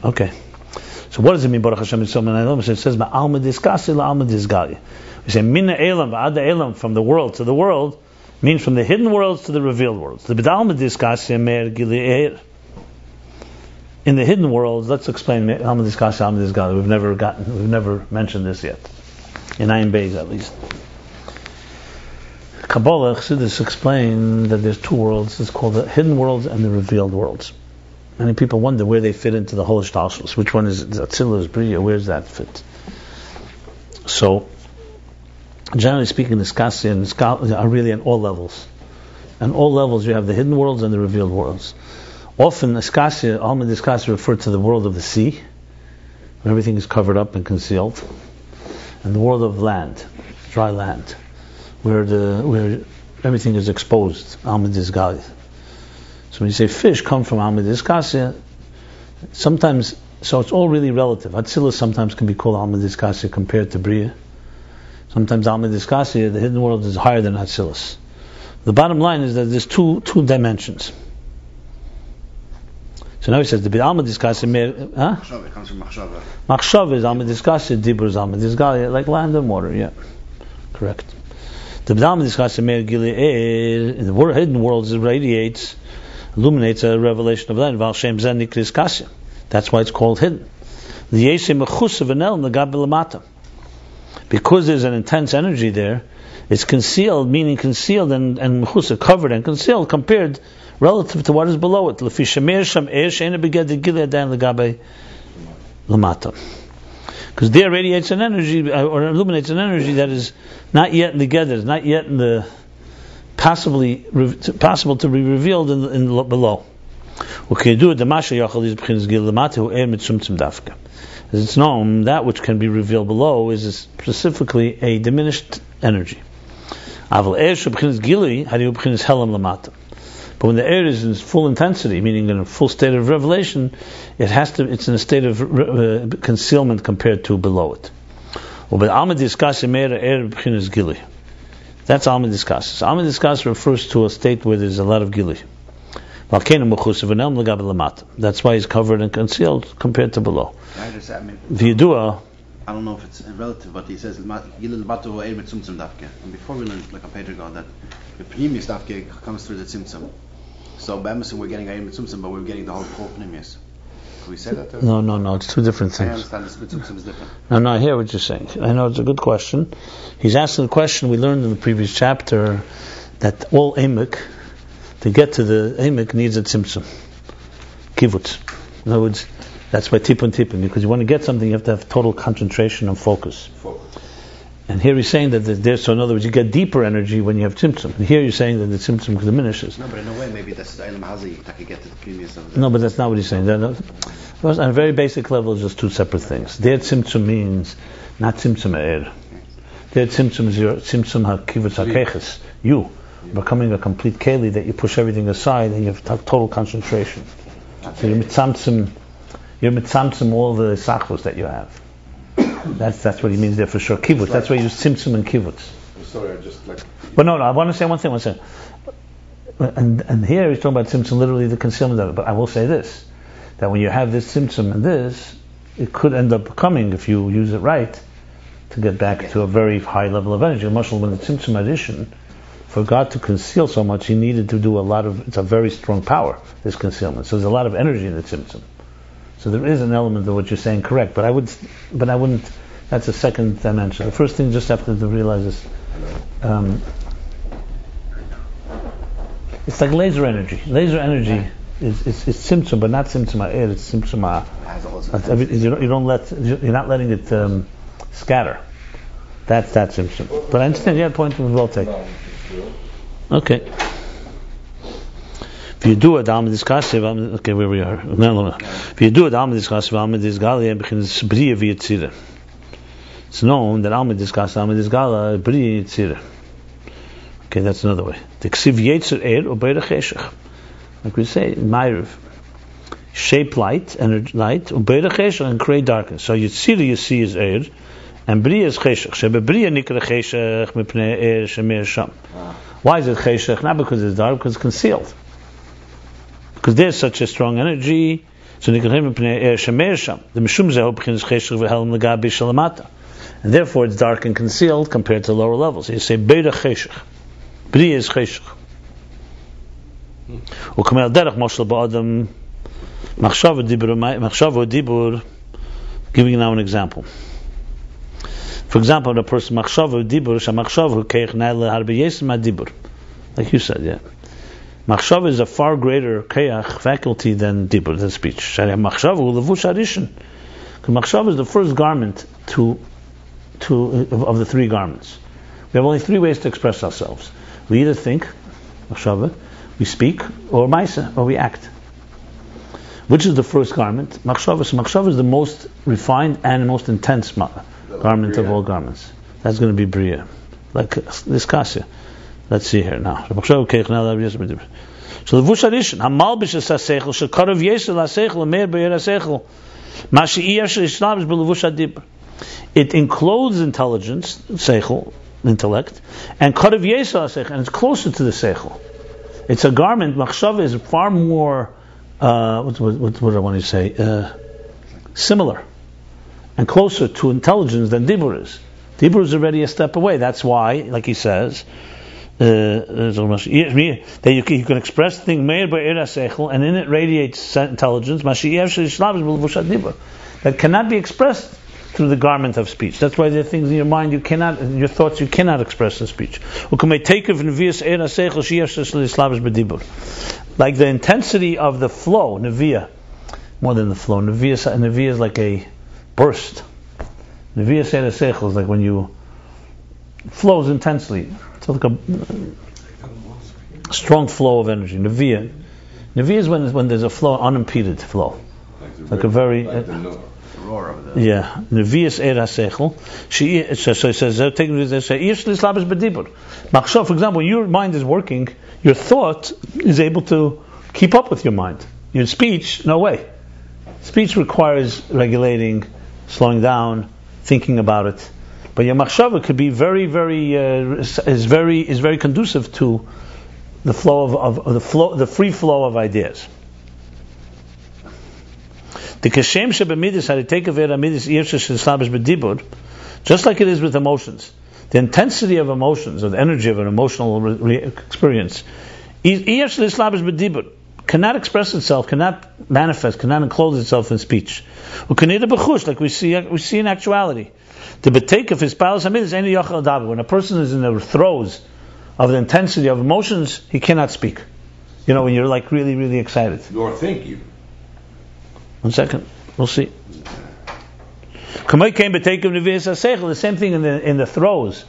A: okay. So what does it mean, Baruch Hashem Yisod Min Ha'elam? It says, Ma'alma Diskasi La'alma Disgali. We say, Min Ha'elam V'ad Ha'elam, from the world to the world, means from the hidden worlds to the revealed worlds. The B'dalma Diskasi Me'er Gili Eir. In the hidden worlds, let's explain Alma Diskasi, Alma Disgali. We've never mentioned this yet. In Ayin Beis, at least. Kabbalah, Chassidus explain that there's two worlds. It's called the hidden worlds and the revealed worlds. Many people wonder where they fit into the whole Shtalshalos. Which one is Atzilus, Beriyah? Where does that fit? So, generally speaking, the Skasya and the are really on all levels. On all levels, you have the hidden worlds and the revealed worlds. Often, the Skasya, Alma the Skasya, refer to the world of the sea, where everything is covered up and concealed, and the world of land, dry land, where everything is exposed. Alma Dizgali. So when you say fish come from Alma Dizkasya, sometimes, so it's all really relative. Atzilus sometimes can be called Alma Dizkasya compared to Beriyah. Sometimes Alma Dizkasya, the hidden world, is higher than Atzilus. The bottom line is that there's two dimensions. So now he says the Alma Dizkasya,
B: Machshava, it comes from Machshava.
A: Machshava is Alma Dizkasya, Dibur is Alma Dizkasya, like land and water. Yeah, correct. The Alma Dizkasya Meir Gili in the hidden world radiates, illuminates a revelation of land. Val Shem Zen Nikris Kasya. That's why it's called hidden. The Yesem Mechus Venel Nagab Lamata. Because there's an intense energy there, it's concealed, meaning concealed and Mechus, covered and concealed, compared relative to what is below it. Lefi Shemer Sham Eish Eina Beged Gilead Dan Lagabe Lamata. Because there radiates an energy, or illuminates an energy that is not yet in the Gedder, not yet in the possible to be revealed in below. As it's known, that which can be revealed below is specifically a diminished energy. But when the air is in full intensity, meaning in a full state of revelation, it's in a state of concealment compared to below it. That's Alma Diskas. Alma Diskas refers to a state where there's a lot of gili. That's why he's covered and concealed compared to below.
B: I don't know if it's relative, but he says, and before we learned like a page ago that the Pneumius Dafke comes through the Tzimtzum. So by Emerson we're getting Ayin Tzimtzum, but we're getting the whole Pneumius. Can we say that?
A: No, it's two different things.
B: I understand the Tzimtzum is different.
A: No, I hear what you're saying. I know it's a good question. He's asking the question we learned in the previous chapter that all Emek, to get to the Emek, needs a Tzimtzum. Kivutz. In other words, that's why tipun, because you want to get something, you have to have total concentration and focus. And here he's saying that there's, so in other words, you get deeper energy when you have tzimtzum. And here you're saying that the tzimtzum diminishes.
B: No, but in a way, maybe that's the Eilam Hazi that can get to the previous of the...
A: No, but that's not what he's saying. On a very basic level, it's just two separate things. Their tzimtzum means not tzimtzum ha'er. Their tzimtzum is your tzimtzum ha'kivutz ha'keches. You becoming a complete keli that you push everything aside and you have total concentration. So you're mitzamtzum all the sachvos that you have. That's what he means there for sure. Kivutz. That's why you use tzimtzum and kivutz.
E: I'm sorry, I just like...
A: But no, I want to say one thing. And here he's talking about tzimtzum, literally the concealment of it. But I will say this, that when you have this tzimtzum and this, it could end up coming, if you use it right, to get back to a very high level of energy. Mashal, when the tzimtzum addition, for God to conceal so much, he needed to do it's a very strong power, this concealment. So there's a lot of energy in the tzimtzum. So there is an element of what you're saying correct, but I wouldn't. That's a second dimension. The first thing you just have to realize is, it's like laser energy. Laser energy is tzimtzum, but not tzimtzum ha'er. It's tzimtzum you're not letting it scatter. That's tzimtzum. But I understand. Yeah, point was well taken. Okay. If you do it, okay, where we are. If you do it, it's known that Alma Dizgala, Beriyah Yitzira. Okay, that's another way. The Ksiv Yetzer Er Ubeirach Eshech. Like we say, Ma'ariv. Shape light, Ubeirach Eshech, and create darkness. So Yitzira you see is Er, and Beriyah is Cheshech. Shebe Beriyah Nikra Cheshech, Mipnei Er, Shemer Sham. Why is it Cheshech? Not because it's dark, because it's concealed. Because there's such a strong energy, so the Mishum Zehu B'chinas Cheshech V'Helm L'Gabi Shalamata, and therefore it's dark and concealed compared to lower levels. So you say Beirach Cheshech, Beriyah is Cheshech. U'kamel Derech Moshel Ba'adam Machshava Dibur. Giving you now an example. For example, the person machshava dibur shamachshava keich na'le harbe yesem dibur, like you said, yeah. Machshava is a far greater keach faculty than dibur, than speech. Machshava ulevush harishin. Because machshava is the first garment of the three garments. We have only three ways to express ourselves. We either think, machshava, we speak, or maisa, or we act. Which is the first garment? Machshava. So machshava is the most refined and most intense garment of all garments. That's going to be Beriyah. Like this kasya. Let's see here now. So the vush harishin, hamalbish es hasechel, shekarav yesel hasechel, ameir be'er hasechel, mashi'iyah sh'ishlavish b'levush hadibur. It encloses intelligence, seichel, intellect, and karav yesel hasechel, and it's closer to the seichel. It's a garment. Machshava is far more. What do I want to say? Similar and closer to intelligence than dibur is. Dibur is already a step away. That's why, like he says, that you can express the thing meir be'er seichel, and in it radiates intelligence. That cannot be expressed through the garment of speech. That's why there are things in your mind your thoughts you cannot express in speech. Like the intensity of the flow, neviah, more than the flow. Neviah is like a burst. Neviah Seder Seichel is like when you flows intensely. It's like a strong flow of energy. Neviah is when there's a flow, unimpeded flow. Like a very
B: roar of the
A: Neviah Seder Seichel. So it says Machshava, for example, when your mind is working, your thought is able to keep up with your mind. Your speech, no way. Speech requires regulating, slowing down, thinking about it. But your machshava could be very conducive to the flow of the free flow of ideas. Just like it is with emotions, the intensity of emotions, or the energy of an emotional experience, cannot express itself, cannot manifest, cannot enclose itself in speech. Like we see in actuality. When a person is in the throes of the intensity of emotions, he cannot speak. When you're like really, really excited.
C: Nor think you.
A: 1 second, we'll see. The same thing in the throes,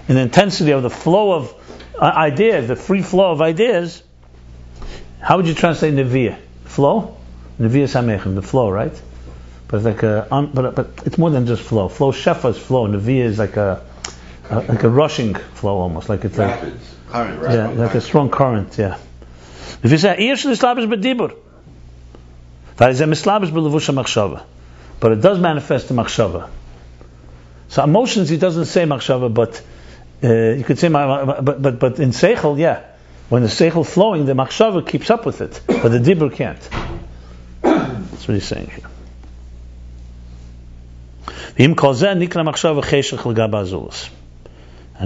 A: in the intensity of the flow of ideas, the free flow of ideas. How would you translate neviah? Flow? Neviah samechem, the flow, right? But it's like but it's more than just flow. Flow, shefa is flow. Neviah is like a rushing flow almost, like it's
C: Rapids.
B: current.
A: Yeah, like a strong current. Yeah. If you say but it does manifest in machshava. So emotions, he doesn't say machshava, but you could say, but in seichel, yeah. When the seichel flowing, the machshava keeps up with it, but the dibur can't. That's what he's saying here. And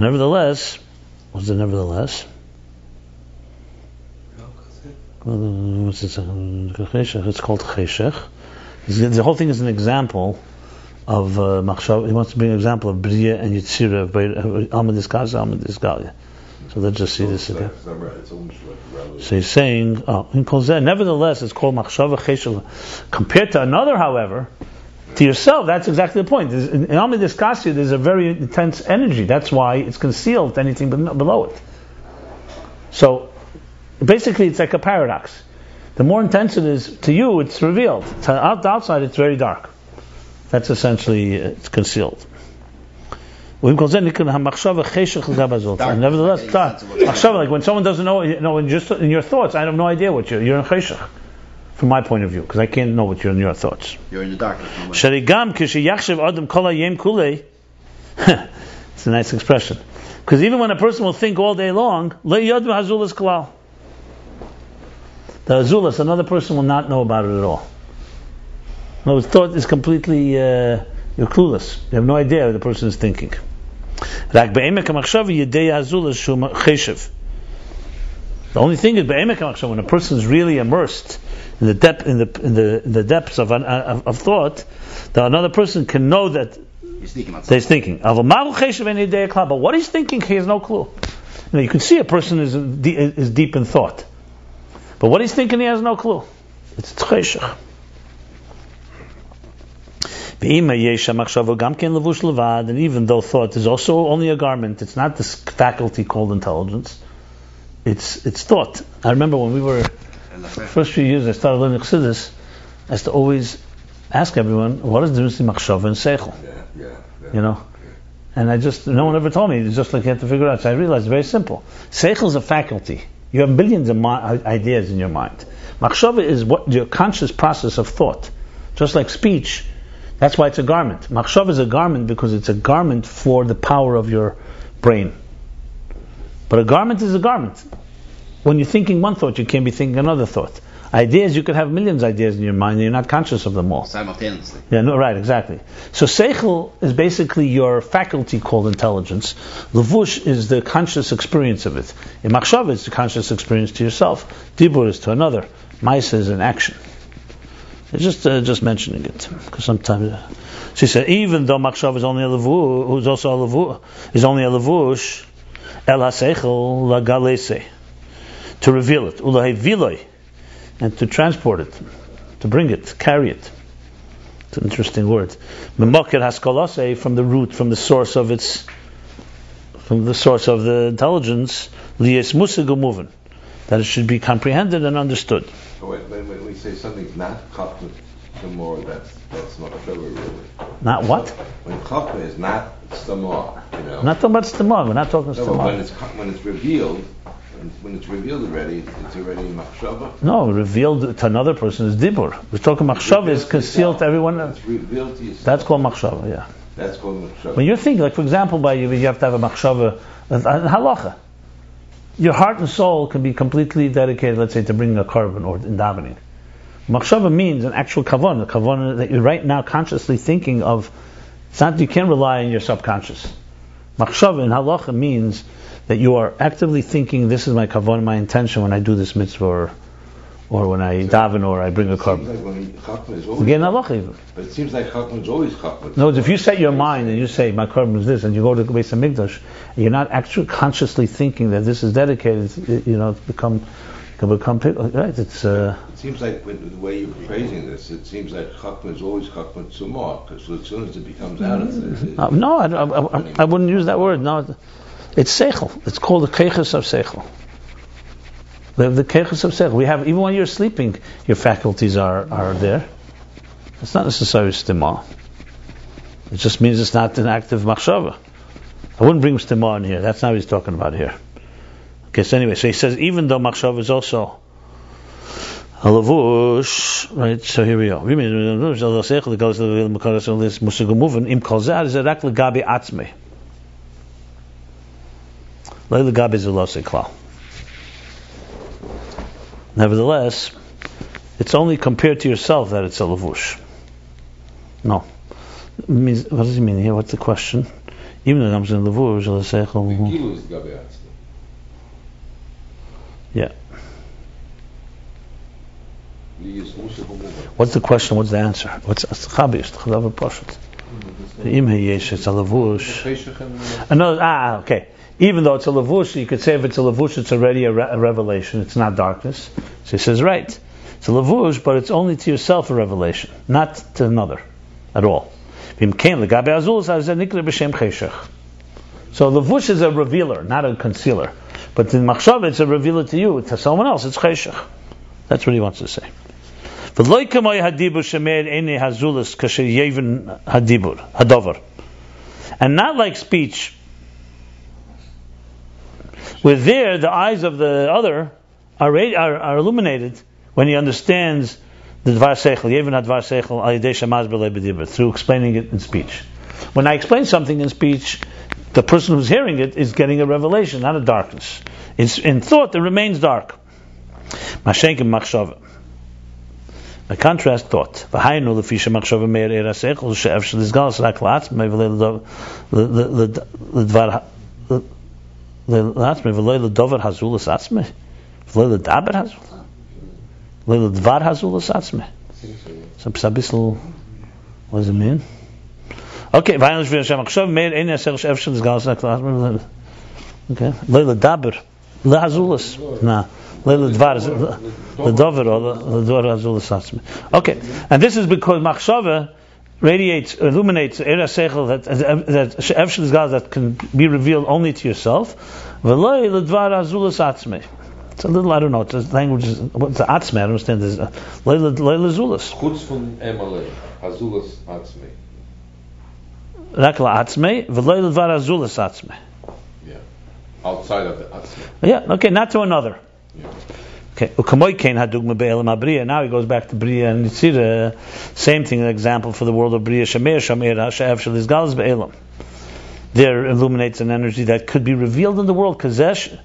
A: nevertheless, what's the nevertheless? What's it? It's called cheshech. The whole thing is an example of machshava. He wants to bring an example of Beriyah and Yitzira of Alma Diskaza, Alma Disgalia. So let's just see this again. So he's saying, nevertheless, it's called machshava cheshel. Compared to another, however, to yourself, that's exactly the point. In Alma Diskasia, there's a very intense energy. That's why it's concealed anything below it. So basically, it's like a paradox. The more intense it is to you, it's revealed. To the outside, it's very dark. That's essentially it's concealed. And nevertheless, machshava, like when someone doesn't know, just in your thoughts, I have no idea what you're in cheshech, from my point of view, because I can't know what you're in your thoughts.
B: You're in the darkness.
A: It's a nice expression. Because even when a person will think all day long, the azulas, another person will not know about it at all. No, his thought is completely, you're clueless. You have no idea what the person is thinking. The only thing is, when a person is really immersed in the depths of thought, that another person can know that
B: He's thinking about
A: So he's
B: something.
A: thinking. But what he's thinking, he has no clue. You can see a person is deep in thought. But what he's thinking, he has no clue. It's cheshach. And even though thought is also only a garment, it's not this faculty called intelligence. It's thought. I remember when we were the first few years I started learning Chassidus, I used to always ask everyone, what is the difference between machshava and seichel? You know? And no one ever told me. It's just like you have to figure it out. So I realized it's very simple. Seichel is a faculty. You have billions of ideas in your mind. Machshava is your conscious process of thought. Just like speech. That's why it's a garment. Machshava is a garment because it's a garment for the power of your brain. But a garment is a garment. When you're thinking one thought, you can't be thinking another thought. Ideas, you could have millions of ideas in your mind and you're not conscious of them all.
B: Simultaneously.
A: Yeah, no, right, exactly. So seichel is basically your faculty called intelligence. Levush is the conscious experience of it. In machshava, it's the conscious experience to yourself. Dibur is to another. Maisa is an action. It's just mentioning it because sometimes she said even though machshava is only a levush, who's also a levush, is only a levush, el haseichel lagalese, to reveal it, ulaheviloi, and to transport it, to bring it, carry it. It's an interesting word. Memokir haskolase, from the root, from the source of the intelligence, lies musig moving, that it should be comprehended and understood.
C: So when we say something's not chachma, more that's not a filler really.
A: Not what?
C: When chachma is not stamar,
A: Not talking about stamar. We're not talking stamar.
C: When it's revealed. When it's revealed already, it's already machshava.
A: No, revealed to another person is dibur. We're talking machshava is concealed to everyone else.
C: It's revealed to yourself.
A: That's called machshava, yeah.
C: That's called machshava.
A: When you're thinking, like for example, you have to have a machshava, halacha. Your heart and soul can be completely dedicated, let's say, to bringing a korban or in davening. Machshava means an actual kavanah, a kavanah that you're right now consciously thinking of. It's not, you can't rely on your subconscious. Machshava in halacha means that you are actively thinking, this is my kavanah, my intention when I do this mitzvah, or when I daven, or I bring a korban. Again, halacha even.
C: But it seems like chachma is always chachma.
A: No, if you set your mind and you say, my korban is this, and you go to the Beis Hamikdash, and you're not actually consciously thinking that this is dedicated, it can become right.
C: It seems like with the way you're phrasing this, it seems like chachma is always chachma tzumah, because as soon as it becomes out of it.
A: No, I wouldn't use that word. No, it's seichel. It's called the keiches of seichel. We have the keiches of seichel. We have, even when you're sleeping, your faculties are there. It's not necessarily stimah. It just means it's not an active machshava. I wouldn't bring stimah in here. That's not what he's talking about here. Okay, so anyway, so he says even though machshava is also a lavush, right? So here we go. Nevertheless, it's only compared to yourself that it's a lavush. No. It means, what does he mean here? What's the question? Even though I'm saying lavush, yeah. What's the question? What's the answer? What's the chabish? The chadav pashut. It's a lavush. Okay. Even though it's a lavush, you could say if it's a lavush, it's already a revelation. It's not darkness. So he says, right. It's a lavush, but it's only to yourself a revelation, not to another at all. So lavush is a revealer, not a concealer. But in machshava, it's a revealer to you. To someone else, it's cheshach. That's what he wants to say. And not like speech, where there the eyes of the other are illuminated when he understands the dvar seichel, yevin hadvar seichel al yedei shamaz b'lei b'dibur, through explaining it in speech. When I explain something in speech, the person who's hearing it is getting a revelation, not a darkness. In thought, it remains dark. Mashenk and machshava. By contrast, thought. V'haynu lefisha machshava meir eira seichel she'ev shelizgalas rak la'atzmei v'lei v'lei l'dover hazulas atzmei v'lei l'daber hazulas v'lei l'dvar hazulas atzmei. So it's a bissel, what does it mean? Okay, Vaynish v'Hashem Achshav Meir Ein Yasel Sh'Efshel Zgalas Naklas. Okay, Leila Daber, Le'Azulas. Nah, Leila Dvar, Le'Dover or Le'Dvar Azulas Atzmi. Okay, and this is because Machshava radiates, illuminates Eira Seichel that Sh'Efshel Zgalas that can be revealed only to yourself. V'Loi Le'Dvar Azulas Atzmi. It's a little, I don't know, it's a language, what's the Atzmi? I don't understand this. Leila Zulas.
C: Chutz von Emale, Azulas Atzmi.
A: Rak la'atzmei, v'loi l'dvar azulas atzmei.
C: Yeah. Outside of the Atzmi.
A: Yeah, okay, not to another.
C: Yeah.
A: Okay, u'kamoy kein hadugma be'elam ha-Beriyah. Now he goes back to Beriyah and Yitzira. Same thing, an example for the world of Beriyah. Shameir shameir ha'she'ev shel-izgalas be'elam. There illuminates an energy that could be revealed in the world. Kazesh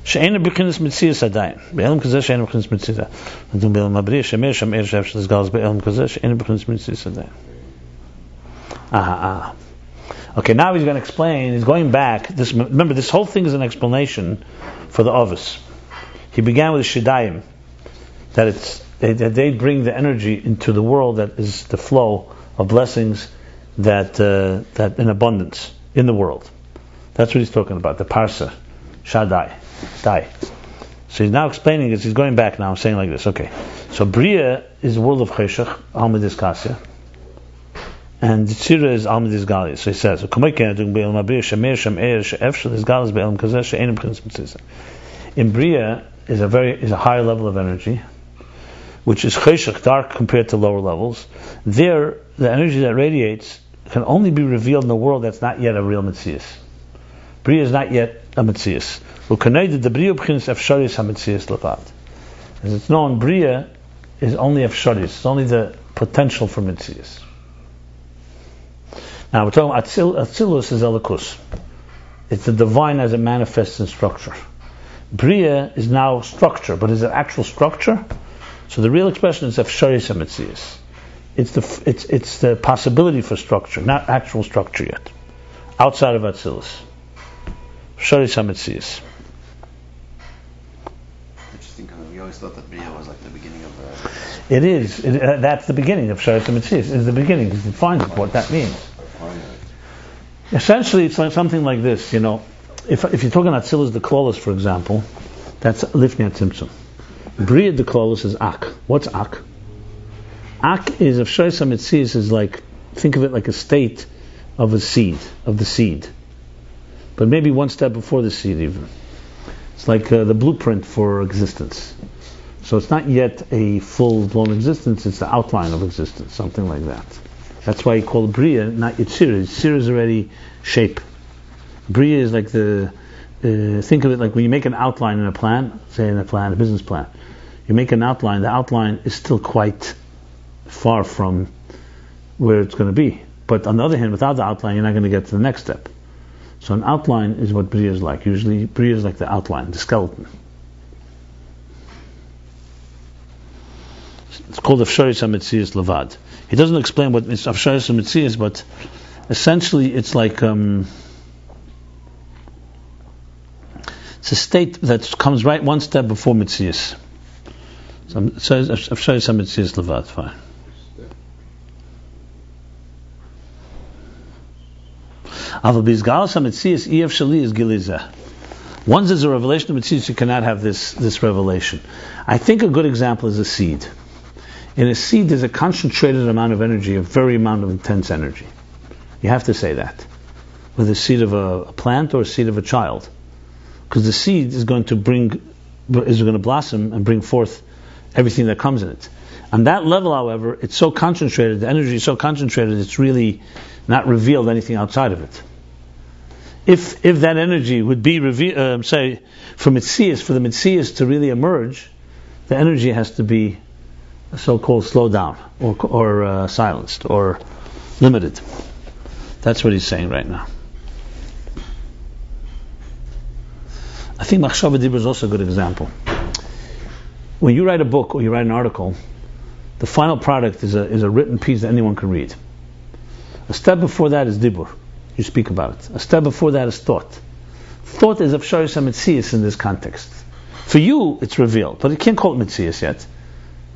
A: she'ena b'chinas mitzias adayin. Be'elam kazesh she'ena b'chinas mitzias adayin. Hadugma be'elam ha-Beriyah. Shameir shameir ha'she'ev shel-izgalas be'elam. Kazesh she'ena b'chinas mitzias adayin. Okay, now he's going to explain. He's going back. Remember, this whole thing is an explanation for the Ovis. He began with Shidayim, that they bring the energy into the world that is the flow of blessings that in abundance in the world. That's what he's talking about. The Parsa, Shaddai, Dai. So he's now explaining this. He's going back now, saying like this. Okay, so Beriyah is the world of Cheshach, Almedis Kasya. And Tzira is Almedis Galia. So he says, in Beriyah is a higher level of energy, which is cheshach, dark compared to lower levels. There, the energy that radiates can only be revealed in the world that's not yet a real Metzias. Beriyah is not yet a Metzias. As it's known, Beriyah is only Efsharis. It's only the potential for Metzias. Now we're talking about Atzilus is Elikus. It's the divine as it manifests in structure. Beriyah is now structure, but is it actual structure? So the real expression is Efsharis HaMetzias. It's the possibility for structure, not actual structure yet. Outside of Atzilus. Efsharis HaMetzias.
B: Interesting, because we always thought that Beriyah was like the beginning of
A: It is. That's the beginning of Efsharis HaMetzias. It's the beginning. It defines what that means. Essentially, it's like something like this. You know, if you're talking about Atzilus the Klolos, for example, that's Lifnei Tzimtzum. Beriyah the Klolos is Ak. What's Ak? Ak is of Efsharis HaMetzias is like, think of it like a state of a seed, of the seed, but maybe one step before the seed even. It's like the blueprint for existence. So it's not yet a full-blown existence. It's the outline of existence, something like that. That's why you call it Beriyah, not Yitzira. Yitzira is already shape. Beriyah is like think of it like when you make an outline in a plan, say in a business plan. You make an outline, the outline is still quite far from where it's going to be. But on the other hand, without the outline, you're not going to get to the next step. So an outline is what Beriyah is like. Usually, Beriyah is like the outline, the skeleton. It's called Efsharis HaMetzias Levad. He doesn't explain what is Efsharis HaMetzias, but essentially it's like it's a state that comes right one step before Metzias. So it says Efsharis HaMetzias Levad. Fine. Once there's a revelation of Metzias, you cannot have this revelation. I think a good example is a seed. In a seed, there's a concentrated amount of energy, a very amount of intense energy. You have to say that. With a seed of a plant or a seed of a child. Because the seed is going to blossom and bring forth everything that comes in it. On that level, however, it's so concentrated, the energy is so concentrated, it's really not revealed anything outside of it. If that energy would be revealed, say, for the Metzias to really emerge, the energy has to be so-called slowed down or silenced or limited. That's what he's saying right now. I think Machshava Dibur is also a good example. When you write a book or you write an article, the final product is a written piece that anyone can read. A step before that is Dibur. You speak about it. A step before that is thought. Thought is Efsharis HaMetzias in this context. For you, it's revealed, but you can't call it Metzias yet.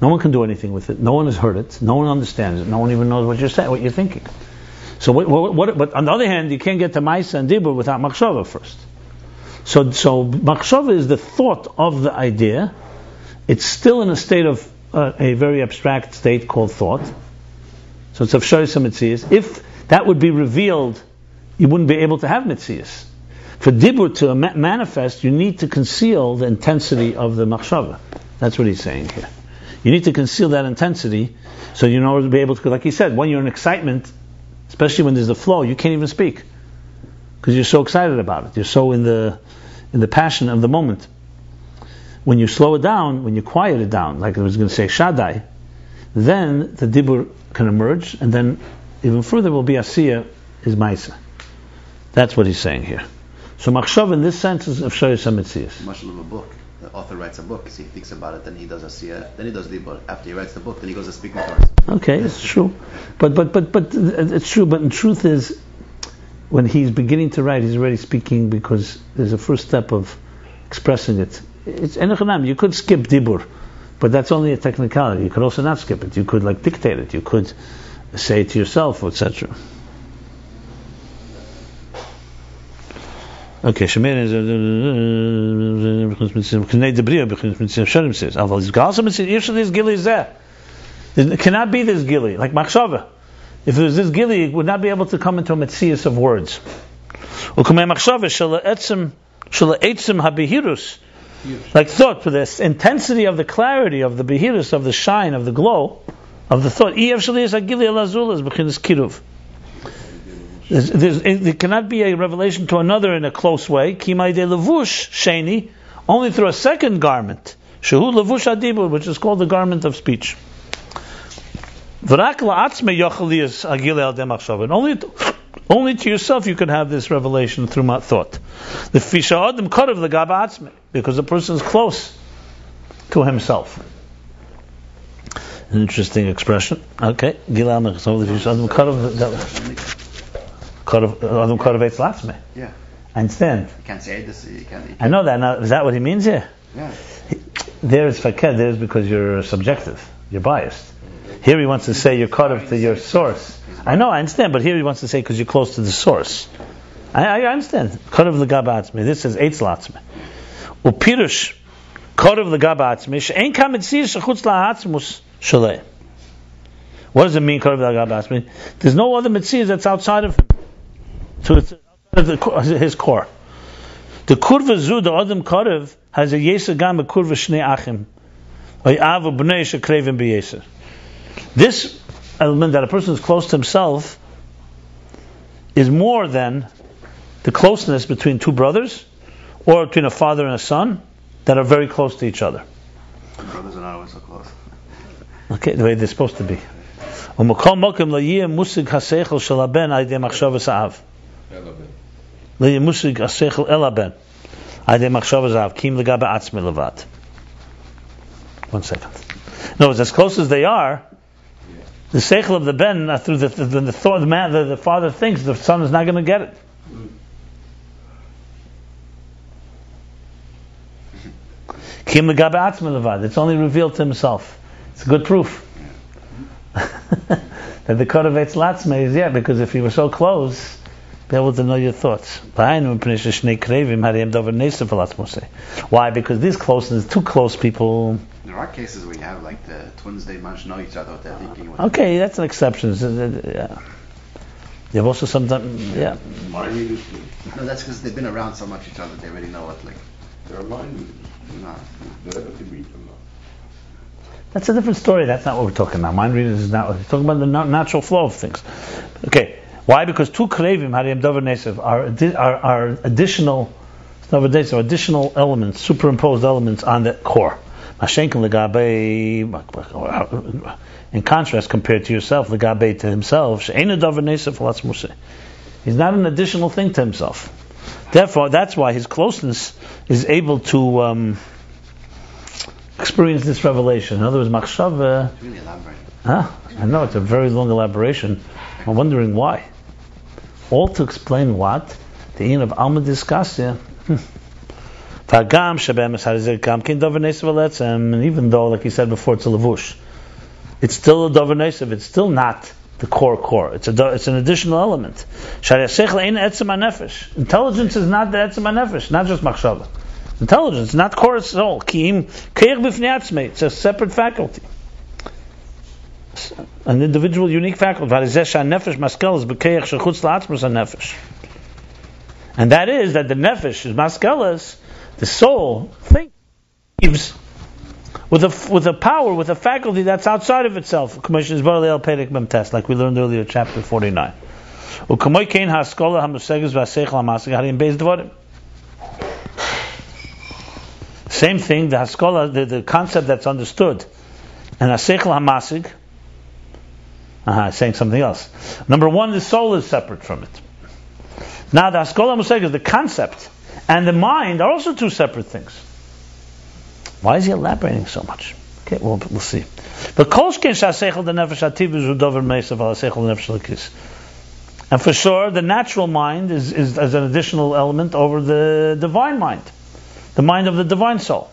A: No one can do anything with it. No one has heard it. No one understands it. No one even knows what you're saying, what you're thinking. So, but on the other hand, you can't get to Maisa and Dibur without Machshava first. So Machshava is the thought of the idea. It's still in a state of a very abstract state called thought. So it's Avshayis HaMetzias. If that would be revealed, you wouldn't be able to have Metzias. For Dibur to manifest, you need to conceal the intensity of the Machshava. That's what he's saying here. You need to conceal that intensity, so in order to be able to, like he said, when you're in excitement, especially when there's a flow, you can't even speak because you're so excited about it. You're so in the passion of the moment. When you slow it down, when you quiet it down, like I was going to say Shaddai, then the Dibur can emerge, and then even further will be Asiya is Maisa. That's what he's saying here. So Machshav in this sense is of Shoyes HaMetzias.
B: Much of a book. The author writes a book, so he thinks about it, then he does Asiya, then he does Dibur. After he writes the book, then he goes to speaking towards it.
A: Okay, it's true. But it's true, but the truth is, when he's beginning to write, he's already speaking because there's a first step of expressing it. It's Enochanam, you could skip Dibur, but that's only a technicality. You could also not skip it. You could dictate it. You could say it to yourself, etc. Okay, Shemer is Knei de Beriyah b'Chnis Sharim says. Aval is Galsa Mitzvah. Usually this gili is there. It cannot be this gili like Machshava. If it was this gili, it would not be able to come into a Metzias of words. U'kamei Machshava shela etzim habihirus. Like thought, for this intensity of the clarity of the behirus, of the shine, of the glow of the thought. There cannot be a revelation to another in a close way. Kimai de levush sheni, only through a second garment. Shehu levush adibur, which is called the garment of speech. And only to yourself you can have this revelation through my thought. The fisha adam karav legab atzmei, because the person is close to himself. An interesting expression. Okay, Gila Mechsov, the fisha adam karav etz latzmei.
B: Yeah.
A: I understand.
B: You can't say this. You can't.
A: I know that. Now, is that what he means here?
B: Yeah.
A: There is faked. There is because you're subjective. You're biased. Here he wants to say you're caught up to your source. I know, I understand, but here he wants to say because you're close to the source. I understand. Caught of the gabatzme. This is eitz latzme. Upirush caught of the gabatzme. She'en kametzir shechutz lahatzmus shalei. What does it mean? Caught of the gabatzme. There's no other mitzvah that's outside of him. So it's outside of his core. The kurva zu the adam karev has a yesa gam a kurva shnei achim. V'avu b'nei shekrevim b'yeser. This element that a person is close to himself is more than the closeness between two brothers or between a father and a son that are very close to each other.
B: Brothers are not always so close.
A: Okay, the way they're supposed to be. One second. No, it's as close as they are. The seichel of the ben, through the thought of the man, the father thinks the son is not going to get it. Kim legabe atzmei levad. It's only revealed to himself. It's a good proof that the code of etz latzmei is because if you were so close, be able to know your thoughts. Why? Because this closeness, two close people.
B: There are cases where you have the twins, they much know each other, what they're thinking.
A: Okay, that's an exception. Yeah. You have also sometimes, yeah.
C: Mind readers.
B: No, that's because they've been around so much each other, they already know what,
C: There are mind readers.
B: No.
C: Whatever can read them.
A: That's a different story. That's not what we're talking about. Mind readers is not what we're talking about, the natural flow of things. Okay. Why? Because two krevim, hariyam davar nesev, are additional elements, superimposed elements on the core. In contrast, compared to yourself, legabe to himself, he's not an additional thing to himself. Therefore, that's why his closeness is able to experience this revelation. In other words, machshava.
B: It's really elaborate.
A: I know it's a very long elaboration. I'm wondering why. All to explain what the Ayin of Alma discussed here. And even though, like he said before, it's a levush, it's still a davar nesev. It's still not the core. It's an additional element. Intelligence is not the etzem nefesh, not just machshava. Intelligence, not core soul. It's a separate faculty. An individual, unique faculty. And that is that the nefesh is maskelas, the soul thinks with a power, with a faculty that's outside of itself. Like we learned earlier, chapter 49. Same thing, the haskola, the concept that's understood, and haseichel hamasig. Saying something else. Number one, the soul is separate from it. Now, the haskola hamasig, the concept and the mind are also two separate things. Why is he elaborating so much? Okay, we'll see. But and for sure, the natural mind is as an additional element over the divine mind, the mind of the divine soul.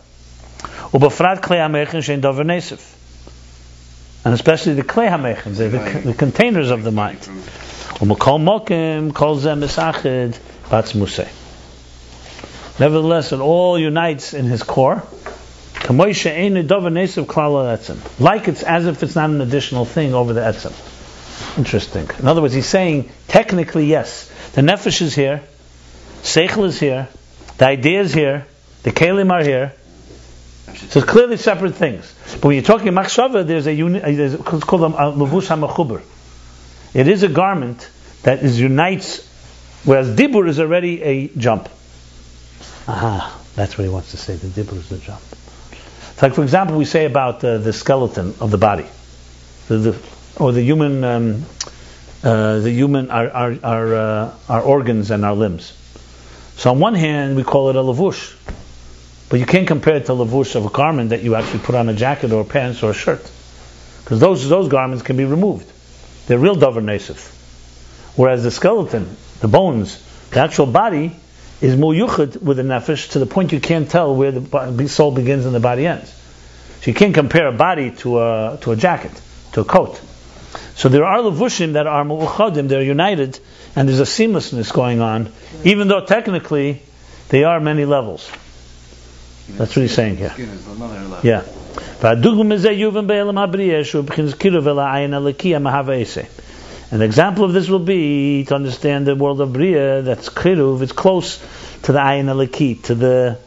A: And especially the klei hamechin, the containers of the mind. Nevertheless, it all unites in his core. Like it's as if it's not an additional thing over the etzem. Interesting. In other words, he's saying, technically, yes, the nefesh is here, seichel is here, the idea is here, the kelim are here. So it's clearly separate things. But when you're talking machshava, there's it's called a levush hamachuber. It is a garment that unites, whereas dibur is already a jump. That's what he wants to say. The dibur is the jump. It's like, for example, we say about the skeleton of the body, or the human, our organs and our limbs. So on one hand, we call it a levush, but you can't compare it to levush of a garment that you actually put on a jacket or pants or a shirt, because those garments can be removed. They're real davar nesef. Whereas the skeleton, the bones, the actual body is muyuchad with the nefesh to the point you can't tell where the soul begins and the body ends. So you can't compare a body to a jacket, to a coat. So there are levushim that are mu'uchadim, they're united, and there's a seamlessness going on, even though technically they are many levels. That's what he's saying here. Yeah. An example of this will be to understand the world of Beriyah, that's kiruv, it's close to the Ayin aliki, to the,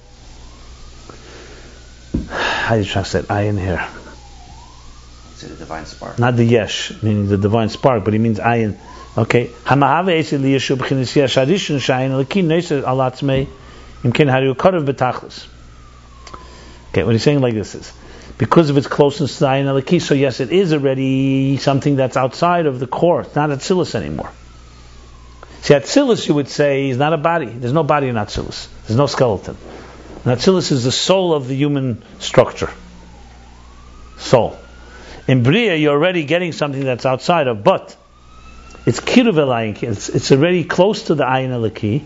A: how do you translate Ayin here?
B: It's the divine spark.
A: Not the yesh, meaning the divine spark, but he means Ayin. Okay. Okay, what he's saying like this is, because of its closeness to the Ayin aliki, so yes, it is already something that's outside of the core. It's not Atzilus anymore. See, Atzilus, you would say, is not a body. There's no body in Atzilus. There's no skeleton. And Atzilus is the soul of the human structure. Soul. In Beriyah, you're already getting something that's outside of, but it's kiruv el ayin. It's already close to the Ayin aliki,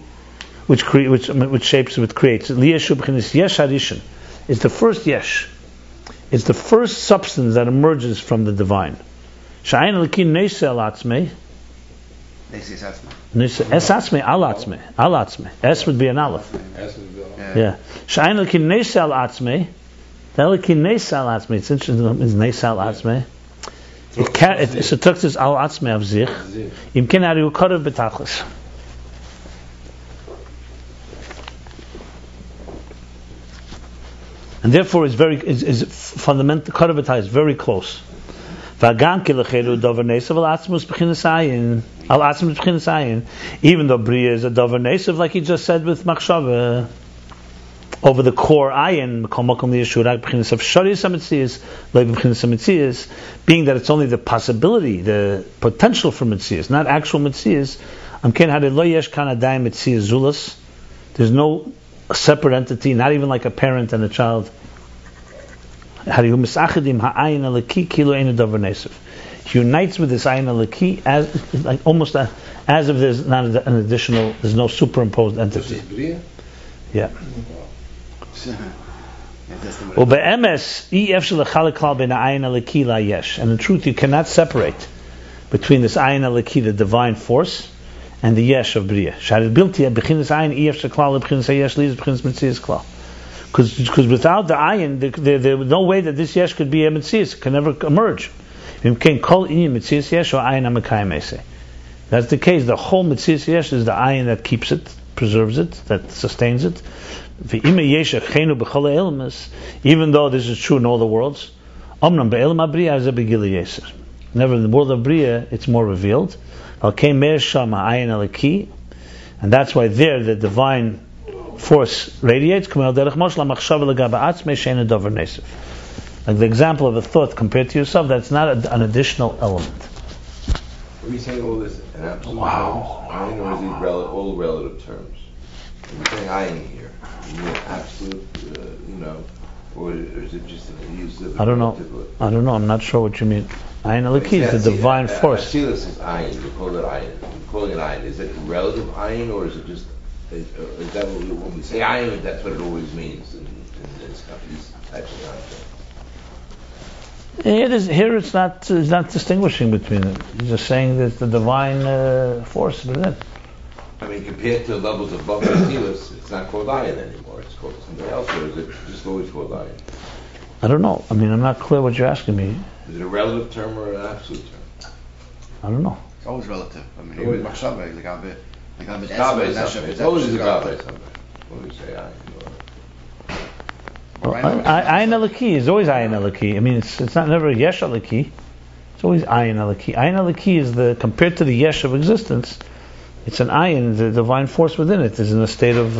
A: which shapes, which creates. Liyeshu b'chinas yesh harishin. It's the first yesh. It's the first substance that emerges from the divine. Sha'ayin aliki neiseh al atzmei. Es atzmei al atzmei. Al atzmei. Es would be an aleph. Yeah. Sha'ayin aliki neiseh al atzmei. The aliki neiseh al atzmei. It's interesting. It's neiseh al atzmei. It's a tuxis al atzmei of zich. Im ken ari ukarev betachlis. And therefore, is fundamental. Karabatai is very close. Even though Beriyah is a davar nesav, like he just said with machshava, over the core ayin, being that it's only the possibility, the potential for mitzias, not actual mitzias. There's no separate entity, not even like a parent and a child. He unites with this ayin alaki as like almost as if there's not an additional, there's no superimposed entity. Yeah. And in truth, you cannot separate between this Ayin Aleki, the divine force, and the Yesh of Beriyah. Shari Bilti bechinas Ayin Ef Sheklal bechinas Yesh Liz bechinas Metzias Klal. Because without the Ayin, there was no way that this Yesh could be a Metzias. It can never emerge. That's the case. The whole Metzias Yesh is the Ayin that keeps it, preserves it, that sustains it. Even though this is true in all the worlds, never in the world of Beriyah it's more revealed. And that's why there the divine force radiates. Like the example of a thought compared to yourself, that's not an additional element.
C: Are we saying all this in absolute
A: Wow.
C: terms? Ayin, or is it all relative terms? Are we saying Ayin here? You mean absolute, or is it just an use of
A: I don't know. I'm not sure what you mean. Ayin Aleki is the divine force.
C: Atzilus is Ayin. You call it Ayin. You're calling it Ayin. Is it relative Ayin, or is it just? Is that when we say Ayin, that's what it always means in these types of concepts?
A: Here it's not distinguishing between them. He's just saying that the divine force within it.
C: I mean, compared to levels above Atzilus, it's not called Ayin anymore. It's called something else, or is it just always called Ayin?
A: I don't know. I mean, I'm not clear what you're asking me.
C: Is it a relative term or an absolute term?
A: I don't know.
B: It's always relative. I mean, even Machshava,
C: It's always a Gabe. When we say Ayin.
A: Ayin Aleki is always Ayin Aleki. I mean, it's not never Yesh Aleki. It's always Ayin Aleki. Ayin Aleki is compared to the Yesh of existence. It's an Ayin, the divine force within it is in a state of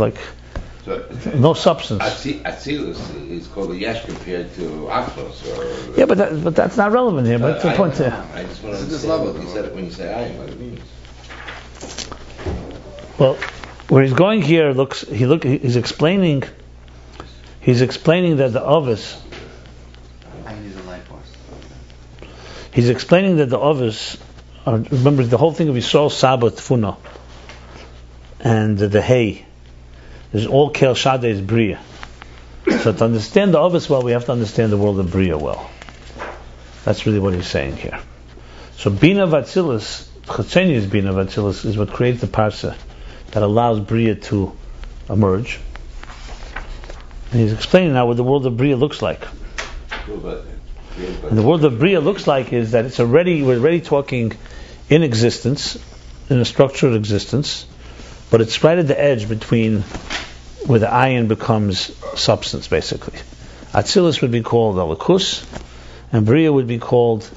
A: no substance.
C: Atzilus is called a Yesh compared to Achlos.
A: Yeah, but that's not relevant here. But that's the point here.
C: I just want to understand when you say Ayin, what it means.
A: Well, where he's going here, he's explaining that the Ovis.
B: Ayin is a life force.
A: He's explaining that the Ovis. Remember the whole thing of Yisrael, Sabbath, Tfuna, and the Hay. There's all Kel Shadei's Beriyah. So to understand the Ovis well, we have to understand the world of Beriyah well. That's really what he's saying here. So Bina Vatzilus, Chatzenius Bina Vatzilus, is what creates the Parsa that allows Beriyah to emerge. And he's explaining now what the world of Beriyah looks like. And the world of Beriyah looks like is that we're already talking in existence, in a structured existence, but it's right at the edge between where the Ayin becomes substance, basically. Atzilus would be called Alakus, and Beriyah would be called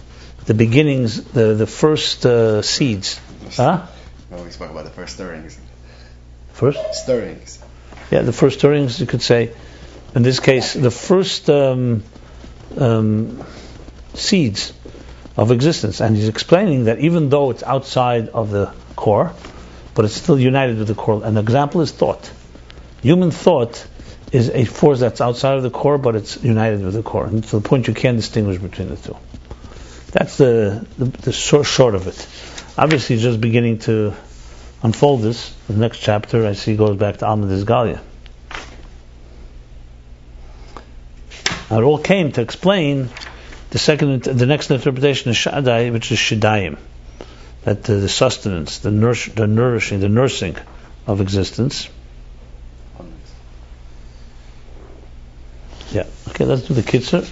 A: the beginnings, the first seeds.
B: Well, we spoke about the first stirrings.
A: First?
B: Stirrings.
A: Yeah, the first stirrings, you could say. In this case, the first seeds of existence. And he's explaining that even though it's outside of the core, but it's still united with the core. An example is thought. Human thought is a force that's outside of the core, but it's united with the core. And to the point you can't distinguish between the two. That's the short of it. Obviously, he's just beginning to unfold this. The next chapter, I see, goes back to Alma Disgalia. Now, it all came to explain the next interpretation of Shaddai, which is Shidayim, that the sustenance, the nourishing, the nursing of existence. Yeah. Okay, let's do the Kitzur.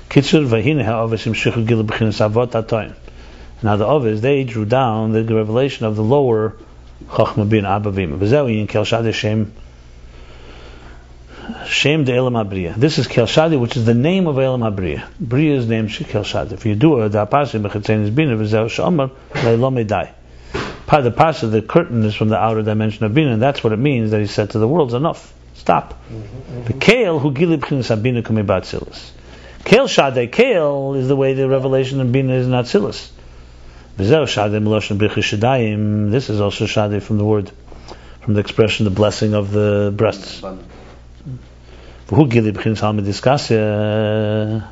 A: Kitzur v'hine ha'ovis imshichu gilu b'chinas avot ha'toyin. Now the Ovis, they drew down the revelation of the lower Chachma bin Abba Vima. V'zeu yin kel shadi Shem de Elam HaBeriyah. This is Kel Shadi, which is the name of Elam HaBeriyah. Beriyah is named Kel Shadi. If you do it, the Parsa b'chetzenis Bina v'zeu she'omar le'lo medai. The Parsa, the curtain is from the outer dimension of Bina, and that's what it means that he said to the world's enough. Stop. The Kale who gili b'chinas Bina k'mei b'Atzilus. Kel Shadi, Kale is the way the revelation of Bina is in Atzilus. V'zeu Shadi meloshen b'chis shadayim. This is also Shadi from the expression, the blessing of the breasts. Who gili b'chinas halma diskasia?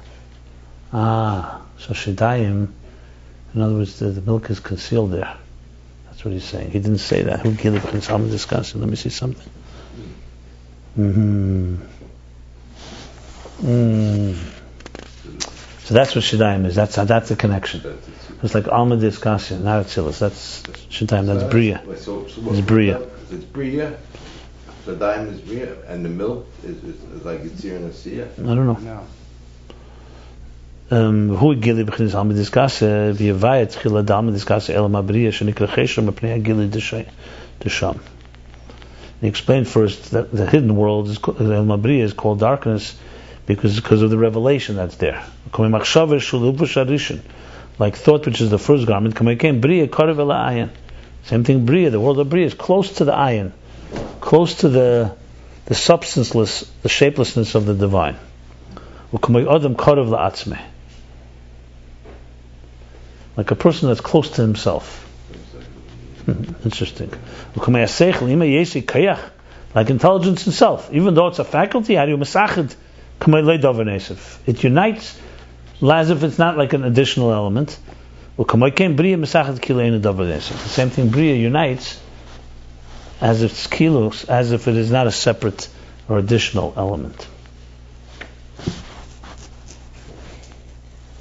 A: So Shidayim, in other words, the milk is concealed there. That's what he's saying. He didn't say that. Who gili b'chinas halma diskasia? Let me see something. So that's what Shadayim is. That's the connection. It's like Alma Diskasya, not Atzilus. That's Shadayim. That's Beriyah.
C: It's
A: Beriyah.
C: It's Beriyah. Shadayim is Beriyah, and the milk is like Yitzir and Asiya.
A: I don't know.
B: No.
A: Who gili b'chinas Alma Diskasya v'yavayet chila d'Alma Diskasya elam Beriyah shenikra cheshem m'pnei gili d'sham. He explained first that the hidden world is Elma Beriyah is called darkness because of the revelation that's there. Like thought, which is the first garment. Same thing, Beriyah, the world of Beriyah is close to the Ayin, close to the substanceless, the shapelessness of the divine. Like a person that's close to himself. Interesting. Like intelligence itself, even though it's a faculty, it unites as if it's not like an additional element. The same thing, Beriyah unites as if it's kilos, as if it is not a separate or additional element.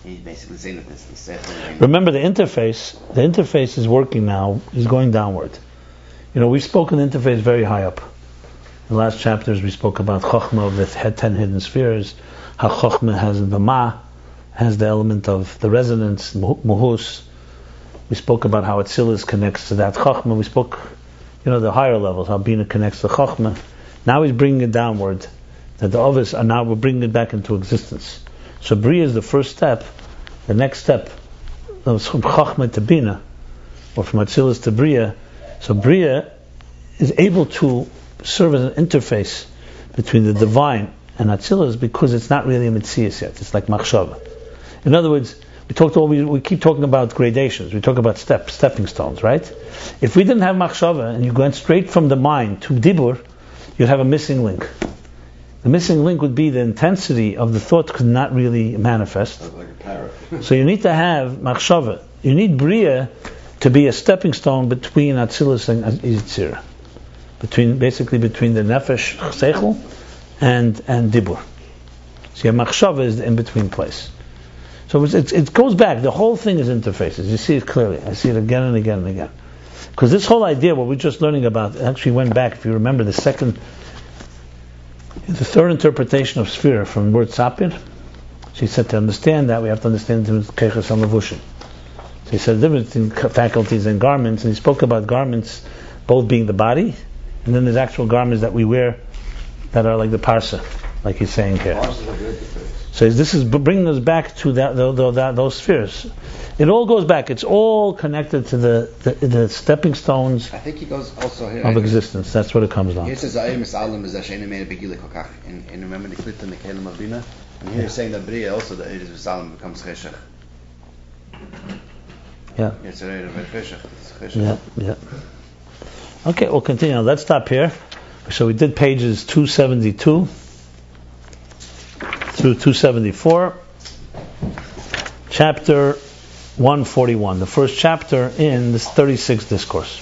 B: He's basically saying that this is the
A: Remember, the interface is working now, is going downward. We've spoken the interface very high up. In the last chapters we spoke about Chokhmah of the 10 hidden spheres, how Chokhmah has the Ma, has the element of the resonance, Muhus. We spoke about how Atzilus connects to that Chokhmah. We spoke, the higher levels, how Bina connects to Chokhmah. Now he's bringing it downward, that the others are now, we're bringing it back into existence. So Beriyah is the first step. The next step is from Chokhmah to Bina, or from Atzilus to Beriyah. So Beriyah is able to serve as an interface between the divine and Atzilus because it's not really a Metzias yet. It's like Machshava. In other words, we keep talking about gradations. We talk about stepping stones, right? If we didn't have Machshava and you went straight from the mind to Dibur, you'd have a missing link. The missing link would be the intensity of the thought could not really manifest.
C: Like a parrot.
A: So you need to have Machshava. You need Beriyah to be a stepping stone between Atzilus and Yitzir. Between the Nefesh Seichel and Dibur. So your Machshava is the in-between place. So it goes back. The whole thing is interfaces. You see it clearly. I see it again and again and again. Because this whole idea, what we're just learning about, actually went back, if you remember, the third interpretation of sphere from the word sapir. She said to understand that, we have to understand the difference between Keiches and Levushin. So he said the difference between faculties and garments, and he spoke about garments both being the body, and then there's actual garments that we wear that are like the parsa, like he's saying here. So this is bringing us back to those spheres. It all goes back. It's all connected to the stepping stones.
B: I think he goes also here
A: of existence. That's what it comes down.
B: Here says Ayin Misalim is Hashem made a bigili kokach. And remember the klit in the Kelim of Bina? And here he's saying that Beriyah also the Eretz Misalim becomes Cheshach.
A: Yeah.
B: It's a Cheshach.
A: Yeah. Okay, we'll continue. Let's stop here. So we did pages 272 through 274. Chapter 141, the first chapter in this 36th discourse.